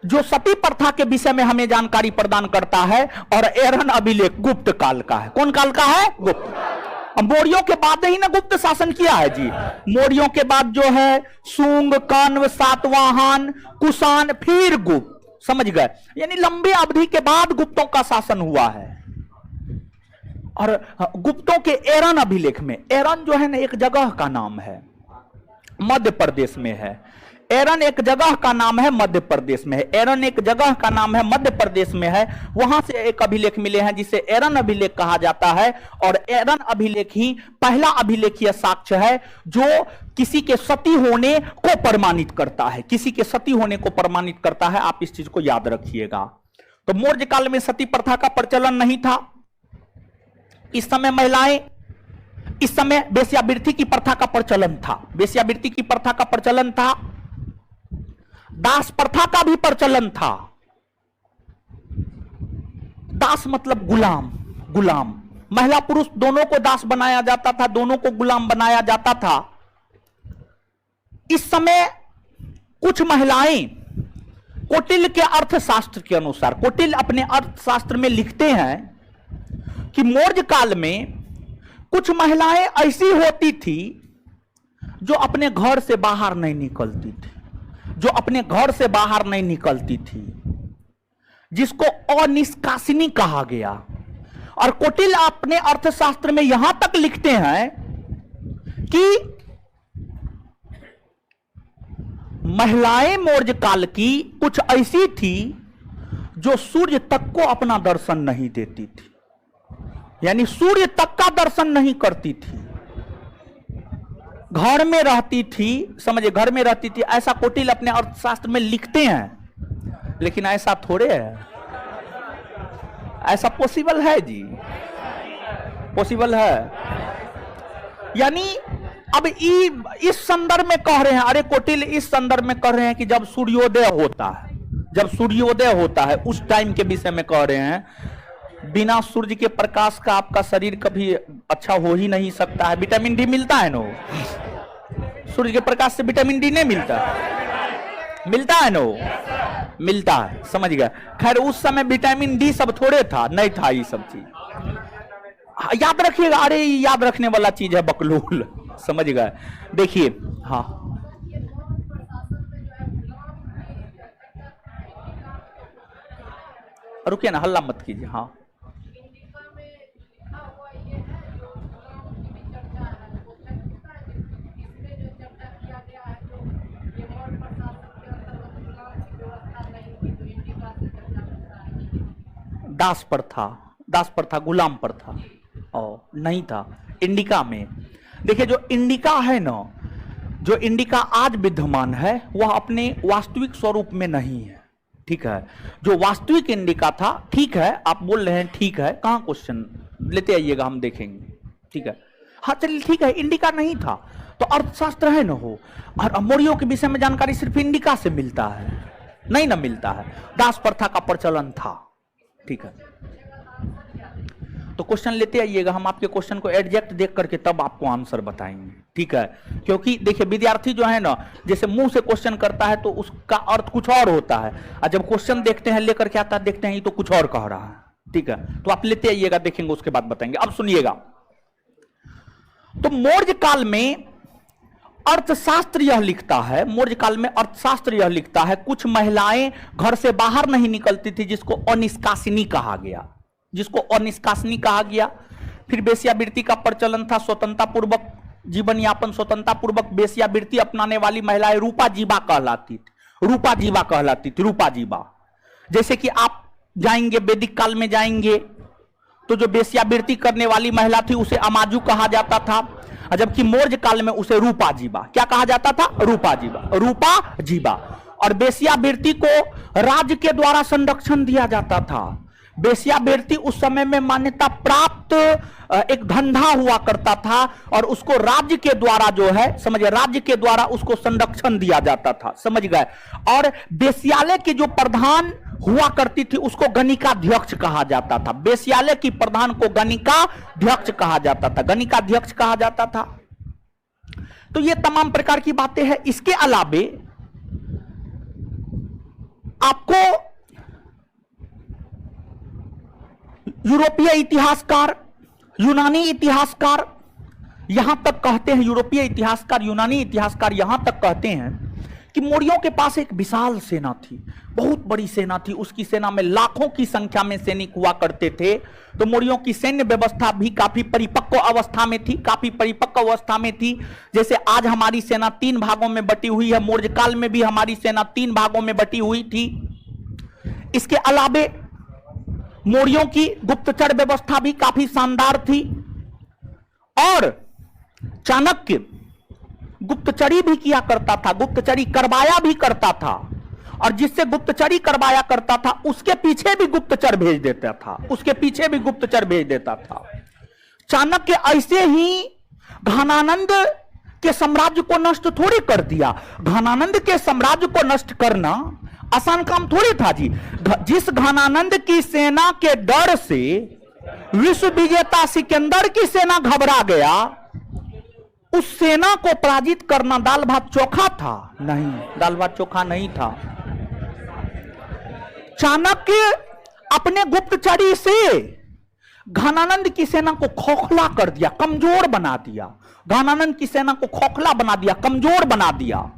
जो सती प्रथा के विषय में हमें जानकारी प्रदान करता है। और एरन अभिलेख गुप्त काल का है। कौन काल का है? गुप्त। मौर्यों के बाद ही ना गुप्त शासन किया है जी। मौर्यों के बाद जो है शुंग, कण्व, सातवाहन, कुषाण, फिर गुप्त। समझ गए? यानी लंबे अवधि के बाद गुप्तों का शासन हुआ है। और गुप्तों के एरन अभिलेख में, एरन जो है ना एक जगह का नाम है, मध्य प्रदेश में है। एरन एक जगह का नाम है, मध्य प्रदेश में है। एरन एक जगह का नाम है, मध्य प्रदेश में है। वहां से एक अभिलेख मिले हैं जिसे एरन अभिलेख कहा जाता है। और एरन अभिलेख ही पहला अभिलेखीय साक्ष्य है जो किसी के सती होने को प्रमाणित करता है। किसी के सती होने को प्रमाणित करता है। आप इस चीज को याद रखिएगा। तो मौर्य काल में सती प्रथा का प्रचलन नहीं था। इस समय महिलाएं, इस समय वेश्यावृत्ति की प्रथा का प्रचलन था। वेश्यावृत्ति की प्रथा का प्रचलन था। दास प्रथा का भी प्रचलन था। दास मतलब गुलाम। गुलाम, महिला पुरुष दोनों को दास बनाया जाता था, दोनों को गुलाम बनाया जाता था। इस समय कुछ महिलाएं कौटिल्य के अर्थशास्त्र के अनुसार, कौटिल्य अपने अर्थशास्त्र में लिखते हैं कि मौर्य काल में कुछ महिलाएं ऐसी होती थी जो अपने घर से बाहर नहीं निकलती थी, जो अपने घर से बाहर नहीं निकलती थी, जिसको अनिष्कासिनी कहा गया। और कौटिल्य अपने अर्थशास्त्र में यहां तक लिखते हैं कि महिलाएं मौर्य काल की कुछ ऐसी थी जो सूर्य तक को अपना दर्शन नहीं देती थी, यानी सूर्य तक का दर्शन नहीं करती थी, घर में रहती थी, समझे, घर में रहती थी। ऐसा कौटिल्य अपने अर्थशास्त्र में लिखते हैं, लेकिन ऐसा थोड़े है, ऐसा पॉसिबल है जी, पॉसिबल है। यानी अब इस संदर्भ में कह रहे हैं, अरे कौटिल्य इस संदर्भ में कह रहे हैं कि जब सूर्योदय होता है, जब सूर्योदय होता है उस टाइम के विषय में कह रहे हैं। बिना सूर्य के प्रकाश का आपका शरीर कभी अच्छा हो ही नहीं सकता है। विटामिन डी मिलता है ना, सूर्य के प्रकाश से विटामिन डी नहीं मिलता, मिलता है ना, मिलता है, समझ गया। खैर उस समय विटामिन डी सब थोड़े था, नहीं था ये सब चीज, याद रखिएगा, अरे याद रखने वाला चीज है बकलोल, समझ गए। देखिए, हाँ रुकिए ना, हल्ला मत कीजिए। हाँ दास पर था, दास पर था, गुलाम पर था, और नहीं था इंडिका में। देखिए जो इंडिका है ना, जो इंडिका आज विद्यमान है वह अपने वास्तविक स्वरूप में नहीं है, ठीक है। जो वास्तविक इंडिका था, ठीक है आप बोल रहे हैं, ठीक है, कहां क्वेश्चन लेते आइएगा, हम देखेंगे, ठीक है। हाँ चलिए ठीक है, इंडिका नहीं था तो अर्थशास्त्र है ना हो, और मौर्यों के विषय में जानकारी सिर्फ इंडिका से मिलता है, नहीं ना मिलता है, दास प्रथा का प्रचलन था, ठीक है। तो क्वेश्चन लेते आइएगा, हम आपके क्वेश्चन को एग्जैक्ट देख करके तब आपको आंसर बताएंगे, ठीक है। क्योंकि देखिए विद्यार्थी जो है ना, जैसे मुंह से क्वेश्चन करता है तो उसका अर्थ कुछ और होता है, और जब क्वेश्चन देखते हैं लेकर के आता है, देखते हैं ये तो कुछ और कह रहा है, ठीक है। तो आप लेते आइएगा, देखेंगे, उसके बाद बताएंगे। अब सुनिएगा, तो मौर्य काल में अर्थशास्त्र यह लिखता है, मौर्य काल में अर्थशास्त्र यह लिखता है, कुछ महिलाएं घर से बाहर नहीं निकलती थी, जिसको अनिष्कासिनी कहा गया, जिसको अनिष्कासिनी कहा गया। फिर वेश्यावृत्ति का प्रचलन था, स्वतंत्रता पूर्वक जीवन यापन, स्वतंत्रता पूर्वक वेश्यावृत्ति अपनाने वाली महिलाएं रूपा जीवा कहलाती थी, रूपा जीवा कहलाती थी, रूपा जीवा। जैसे कि आप जाएंगे वैदिक काल में जाएंगे तो जो वेश्यावृत्ति करने वाली महिला थी उसे अमाजू कहा जाता था, जबकि मौर्य काल में उसे रूपा जीवा, क्या कहा जाता था, रूपा जीवा, रूपा जीवा। और वेश्यावृत्ति को राज्य के द्वारा संरक्षण दिया जाता था। वेश्यावृत्ति उस समय में मान्यता प्राप्त एक धंधा हुआ करता था, और उसको राज्य के द्वारा जो है, समझिए, राज्य के द्वारा उसको संरक्षण दिया जाता था, समझ गए। और वेश्यालय की जो प्रधान हुआ करती थी उसको गणिकाध्यक्ष कहा जाता था, वेश्यालय की प्रधान को गणिकाध्यक्ष कहा जाता था, गणिकाध्यक्ष कहा जाता था। तो ये तमाम प्रकार की बातें हैं। इसके अलावे आपको यूरोपीय इतिहासकार, यूनानी इतिहासकार यहां तक कहते हैं, यूरोपीय इतिहासकार, यूनानी इतिहासकार यहां तक कहते हैं कि मौर्यों के पास एक विशाल सेना थी, बहुत बड़ी सेना थी, उसकी सेना में लाखों की संख्या में सैनिक हुआ करते थे। तो मौर्यों की सैन्य व्यवस्था भी काफी परिपक्व अवस्था में थी, काफी परिपक्व अवस्था में थी। जैसे आज हमारी सेना 3 भागों में बटी हुई है, मौर्य काल में भी हमारी सेना 3 भागों में बटी हुई थी। इसके अलावे मौर्यों की गुप्तचर व्यवस्था भी काफी शानदार थी, और चाणक्य गुप्तचरी भी किया करता था, गुप्तचरी करवाया भी करता था, और जिससे गुप्तचरी करवाया करता था उसके पीछे भी गुप्तचर भेज देता था, उसके पीछे भी गुप्तचर भेज देता था। चाणक्य ऐसे ही घनानंद के साम्राज्य को नष्ट थोड़ी कर दिया, घनानंद के साम्राज्य को नष्ट करना आसान काम थोड़ी था जी। जिस घनानंद की सेना के डर से विश्व विजेता सिकंदर की सेना घबरा गया, उस सेना को पराजित करना दाल भात चोखा था? नहीं, दाल भात चोखा नहीं था। चाणक्य अपने गुप्तचरी से घनानंद की सेना को खोखला कर दिया, कमजोर बना दिया। घनानंद की सेना को खोखला बना दिया, कमजोर बना दिया।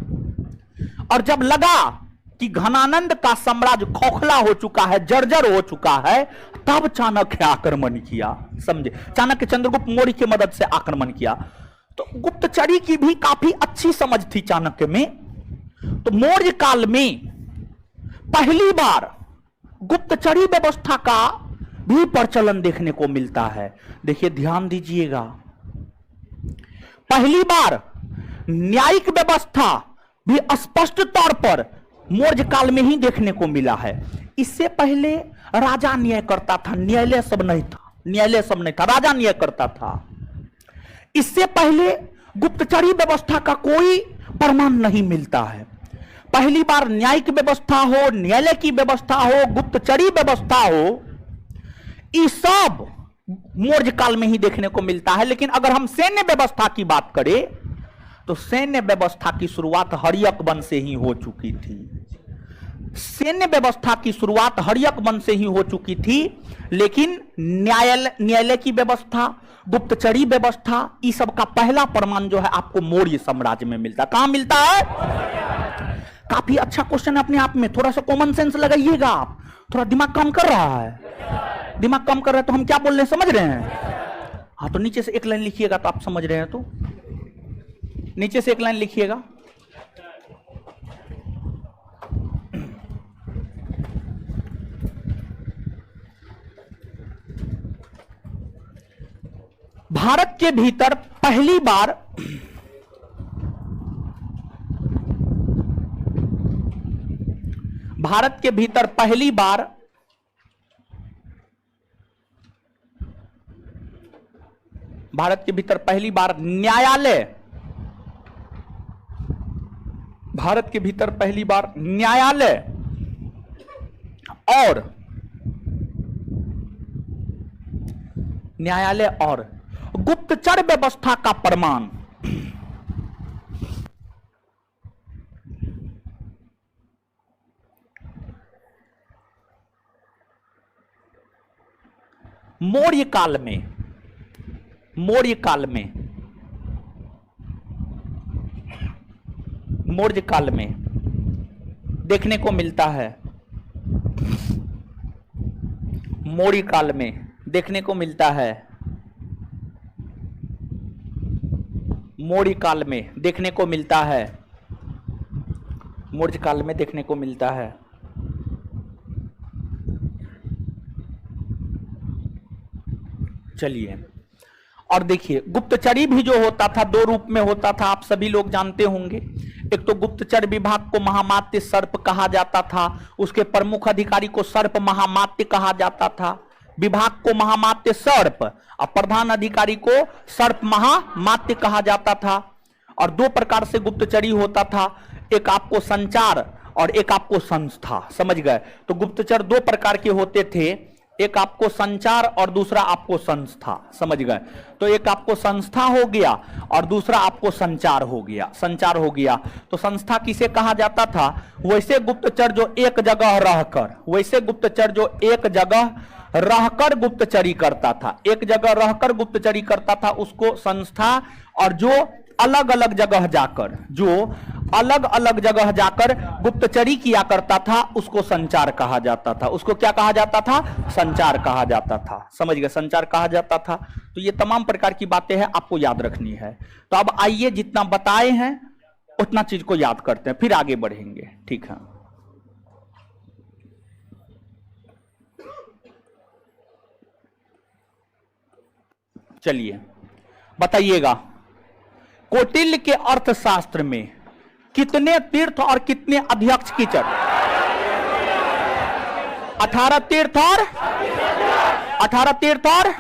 और जब लगा कि घनानंद का साम्राज्य खोखला हो चुका है, जर्जर हो चुका है, तब चाणक्य आक्रमण किया। समझे? चाणक्य चंद्रगुप्त मौर्य की मदद से आक्रमण किया। तो गुप्तचरी की भी काफी अच्छी समझ थी चाणक्य में। तो मौर्य काल में पहली बार गुप्तचरी व्यवस्था का भी प्रचलन देखने को मिलता है। देखिए, ध्यान दीजिएगा, पहली बार न्यायिक व्यवस्था भी स्पष्ट तौर पर मौर्य काल में ही देखने को मिला है। इससे पहले राजा न्याय करता था, न्यायालय सब नहीं था, न्यायालय सब नहीं था, राजा न्याय करता था। इससे पहले गुप्तचरी व्यवस्था का कोई प्रमाण नहीं मिलता है। पहली बार न्यायिक व्यवस्था हो, न्यायालय की व्यवस्था हो, गुप्तचरी व्यवस्था हो, ये सब मौर्य काल में ही देखने को मिलता है। लेकिन अगर हम सैन्य व्यवस्था की बात करें तो सैन्य व्यवस्था की शुरुआत हर्यक वंश से ही हो चुकी थी। सैन्य व्यवस्था की शुरुआत हर्यक वंश से ही हो चुकी थी। लेकिन न्यायालय की व्यवस्था, गुप्तचरी व्यवस्था, इस सब का पहला प्रमाण जो है आपको मौर्य साम्राज्य में मिलता है। कहां मिलता है? काफी अच्छा क्वेश्चन है अपने आप में। थोड़ा सा कॉमन सेंस लगाइएगा आप। थोड़ा दिमाग काम कर रहा है, दिमाग काम कर रहा है तो हम क्या बोल रहे हैं समझ रहे हैं? हाँ, तो नीचे से एक लाइन लिखिएगा तो आप समझ रहे हैं। तो नीचे से एक लाइन लिखिएगा। भारत के भीतर पहली बार भारत के भीतर पहली बार भारत के भीतर पहली बार न्यायालय, भारत के भीतर पहली बार न्यायालय और गुप्तचर व्यवस्था का प्रमाण मौर्य काल में देखने को मिलता है। मौर्य काल में देखने को मिलता है। मौर्य काल में देखने को मिलता है। मौर्य काल में देखने को मिलता है। चलिए, और देखिए, गुप्तचरी भी जो होता था दो रूप में होता था, आप सभी लोग जानते होंगे। एक तो गुप्तचर विभाग को महामात्य सर्प कहा जाता था, उसके प्रमुख अधिकारी को सर्प महामात्य कहा जाता था। विभाग को महामात्य सर्प और प्रधान अधिकारी को सर्प महामात्य कहा जाता था। और दो प्रकार से गुप्तचरी होता था, एक आपको संचार और एक आपको संस्था। समझ गए? तो गुप्तचर दो प्रकार के होते थे, एक आपको संचार और दूसरा आपको संस्था। समझ गए? तो एक आपको संस्था हो गया और दूसरा आपको संचार हो गया। संचार हो गया तो संस्था किसे कहा जाता था? वैसे गुप्तचर जो एक जगह रहकर गुप्तचरी करता था, एक जगह रहकर गुप्तचरी करता था, उसको संस्था। और जो अलग अलग जगह जाकर गुप्तचरी किया करता था उसको संचार कहा जाता था। उसको क्या कहा जाता था? संचार कहा जाता था। समझ गए? संचार कहा जाता था। तो ये तमाम प्रकार की बातें हैं, आपको याद रखनी है। तो अब आइए, जितना बताए हैं उतना चीज को याद करते हैं, फिर आगे बढ़ेंगे। ठीक है? चलिए, बताइएगा, कौटिल्य के अर्थशास्त्र में कितने तीर्थ और कितने अध्यक्ष की चर्चा? 18 तीर्थ और 18 तीर्थ और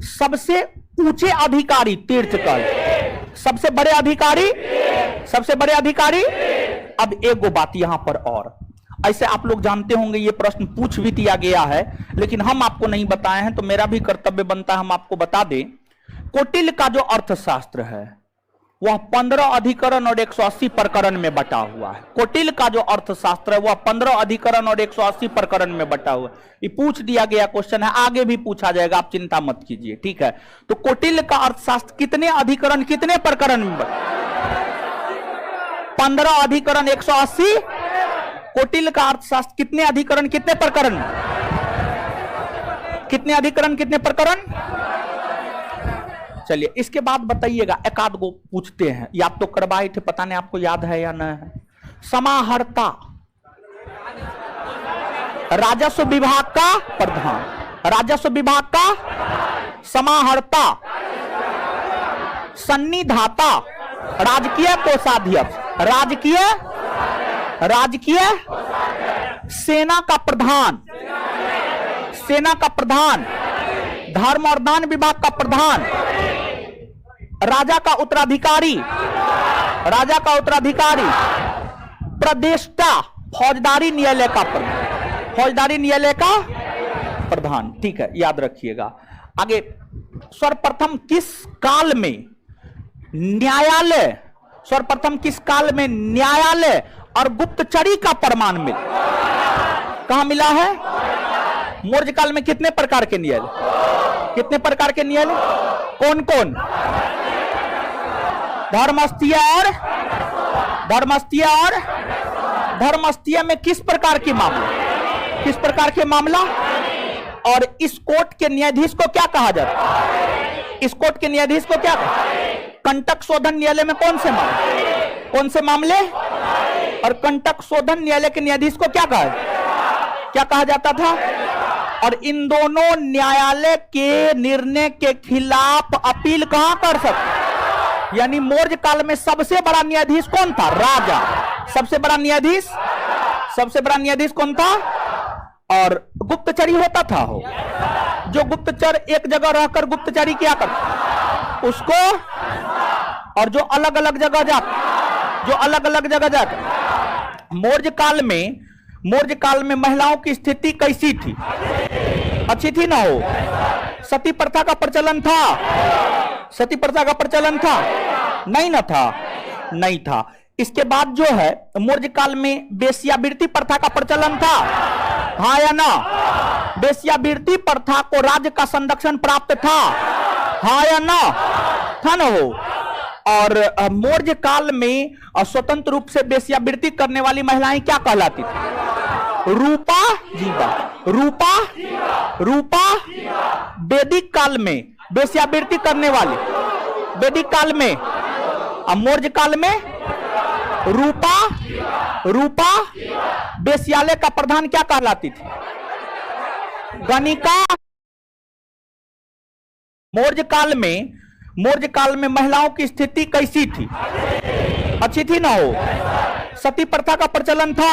सबसे ऊंचे अधिकारी तीर्थकर, सबसे बड़े अधिकारी। अब एक बात यहां पर, और ऐसे आप लोग जानते होंगे, ये प्रश्न पूछ भी दिया गया है लेकिन हम आपको नहीं बताए हैं, तो मेरा भी कर्तव्य बनता है हम आपको बता दें। कोटिल का जो अर्थशास्त्र है वह 15 अधिकरण और 180 प्रकरण में बटा हुआ है। कोटिल का जो अर्थशास्त्र है वह 15 अधिकरण और 180 प्रकरण में बटा हुआ है। ये पूछ दिया गया क्वेश्चन है, आगे भी पूछा जाएगा, आप चिंता मत कीजिए, ठीक है। तो कोटिल का अर्थशास्त्र कितने अधिकरण कितने प्रकरण में 15 अधिकरण 180। कोटिल का अर्थशास्त्र कितने अधिकरण कितने प्रकरण, कितने अधिकरण कितने प्रकरण। चलिए इसके बाद बताइएगा, एक आध गो पूछते हैं, या आप तो करवाए थे, पता नहीं आपको याद है या नहीं है। समाहर्ता राजस्व विभाग का प्रधान, राजस्व विभाग का समाहर्ता। सन्निधाता राजकीय कोषाध्यक्ष, राजकीय राजकीय सेना का प्रधान, सेना का प्रधान। धर्म और दान विभाग का प्रधान। राजा का उत्तराधिकारी, राजा का उत्तराधिकारी। प्रदेष्टा फौजदारी न्यायालय का प्रधान, फौजदारी न्यायालय का प्रधान, ठीक है, याद रखिएगा। आगे, सर्वप्रथम किस काल में न्यायालय, सर्वप्रथम किस काल में न्यायालय और गुप्तचरी का प्रमाण मिला, कहां मिला है? मौर्य काल में कितने प्रकार के न्यायालय, कितने प्रकार के न्यायालय, कौन कौन? धर्मस्थीय और धर्मस्थीय और धर्मस्थीय में किस प्रकार की मामला, किस प्रकार के मामला? और इस कोर्ट के न्यायाधीश को क्या कहा जाता है? इस कोर्ट के न्यायाधीश को क्या कहा? कंटक शोधन न्यायालय में कौन से मामले, कौन से मामले? और कंटक शोधन न्यायालय के न्यायाधीश को क्या कहा, क्या कहा जाता था? और इन दोनों न्यायालय के निर्णय के खिलाफ अपील कहां कर सकते? यानी मौर्य काल में सबसे बड़ा न्यायाधीश कौन था? राजा। सबसे बड़ा न्यायाधीश, सबसे बड़ा न्यायाधीश कौन था? और गुप्तचरी होता था हो, जो गुप्तचर एक जगह रहकर गुप्तचरी क्या करता उसको, और जो अलग अलग जगह जाकर, जो अलग अलग जगह जाकर। मौर्य काल में, मौर्य काल में महिलाओं की स्थिति कैसी थी? अच्छी थी ना हो? सती प्रथा का प्रचलन था? सती प्रथा का प्रचलन था? नहीं ना था, नहीं था। इसके बाद जो है मौर्य काल में वेश्यावृत्ति प्रथा का प्रचलन था, हाँ या ना? वेश्यावृत्ति प्रथा को राज्य का संरक्षण प्राप्त था, हाँ या ना? था ना हो? और मौर्य काल में स्वतंत्र रूप से वेश्यावृत्ति करने वाली महिलाएं क्या कहलाती थी? रूपा जीवा, रूपा रूपा। वैदिक काल में वेश्यावृत्ति करने वाले, वैदिक काल में, मौर्य काल में रूपा, रूपा वेश्यालय का प्रधान क्या कहलाती थी? गणिका। मौर्य काल में, मौर्य काल में महिलाओं की स्थिति कैसी थी? अच्छी थी ना हो? सती प्रथा का प्रचलन था?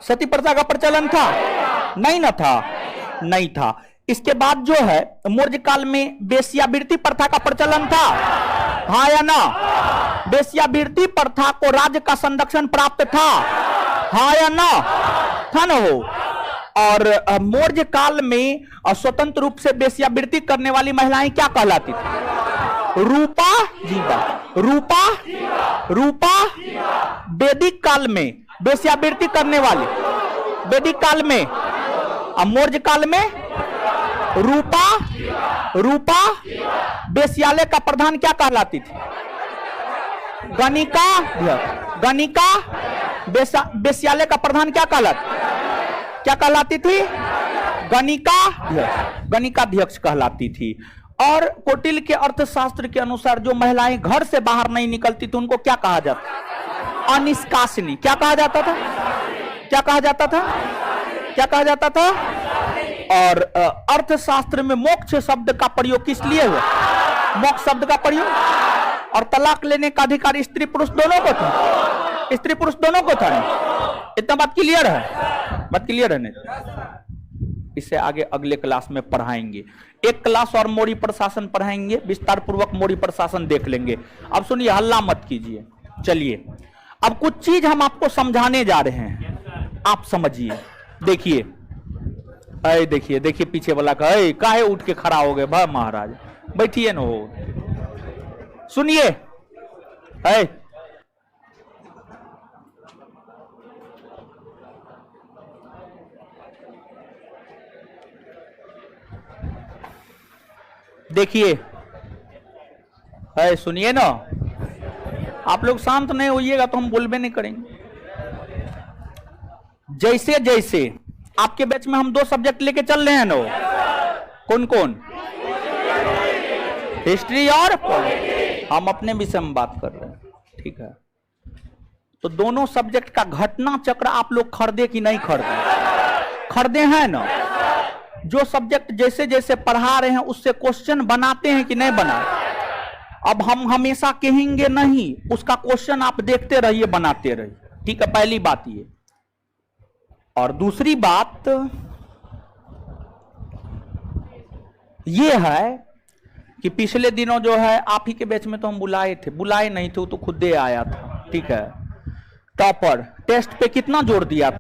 सती प्रथा का प्रचलन था? नहीं ना था, नहीं था। इसके बाद जो है मौर्य काल में वेश्यावृत्ति प्रथा का प्रचलन था, हाँ या ना? वेश्यावृत्ति प्रथा को राज्य का संरक्षण प्राप्त था, हाँ या ना? था ना हो? और मौर्य काल में स्वतंत्र रूप से वेश्यावृत्ति करने वाली महिलाएं क्या कहलाती थी? रूपा जीवा, रूपा रूपा। वैदिक काल में वेश्यावृत्ति करने वाले, वैदिक काल में, मौर्य काल में रूपा, रूपा वेश्यालय का प्रधान क्या कहलाती थी? गणिका। गणिका वेश्यालय का प्रधान क्या कहलाती, क्या कहलाती थी? गणिका, गणिकाध्यक्ष कहलाती थी। और कोटिल के अर्थशास्त्र के अनुसार जो महिलाएं घर से बाहर नहीं निकलती थी उनको क्या कहा जाता? अनिष्कासनी। क्या कहा जाता था? क्या कहा जाता था? क्या कहा जाता था? और अर्थशास्त्र में मोक्ष शब्द का प्रयोग किस लिए हुआ? मोक्ष शब्द का प्रयोग, और तलाक लेने का अधिकार स्त्री पुरुष दोनों को था, स्त्री पुरुष दोनों को था। इतना बात क्लियर है? बात क्लियर है नहीं? इसे आगे अगले क्लास में पढ़ाएंगे। एक क्लास और मौर्य प्रशासन पढ़ाएंगे, विस्तार पूर्वक मौर्य प्रशासन देख लेंगे। अब सुनिए, हल्ला मत कीजिए। चलिए अब कुछ चीज हम आपको समझाने जा रहे हैं, आप समझिए। देखिए, अरे देखिए, देखिए पीछे वाला का, काहे उठ के खड़ा हो गए भाई महाराज? बैठिए न हो, सुनिए। है देखिए, है सुनिए ना, आप लोग शांत नहीं होइएगा तो हम बोलबे नहीं करेंगे। जैसे जैसे आपके बैच में हम 2 सब्जेक्ट लेके चल रहे हैं ना, कौन कौन? हिस्ट्री और हम अपने विषय में बात कर रहे हैं, ठीक है। तो दोनों सब्जेक्ट का घटना चक्र आप लोग खरीदे कि नहीं खरीदे? खरीदे हैं ना? जो सब्जेक्ट जैसे जैसे पढ़ा रहे हैं उससे क्वेश्चन बनाते हैं कि नहीं बनाते? अब हम हमेशा कहेंगे नहीं, उसका क्वेश्चन आप देखते रहिए, बनाते रहिए, ठीक है। पहली बात ये। और दूसरी बात ये है कि पिछले दिनों जो है आप ही के बैच में तो हम बुलाए थे, बुलाए नहीं थे, वो तो खुद दे आया था, ठीक है। टॉपर टेस्ट पे कितना जोर दिया था?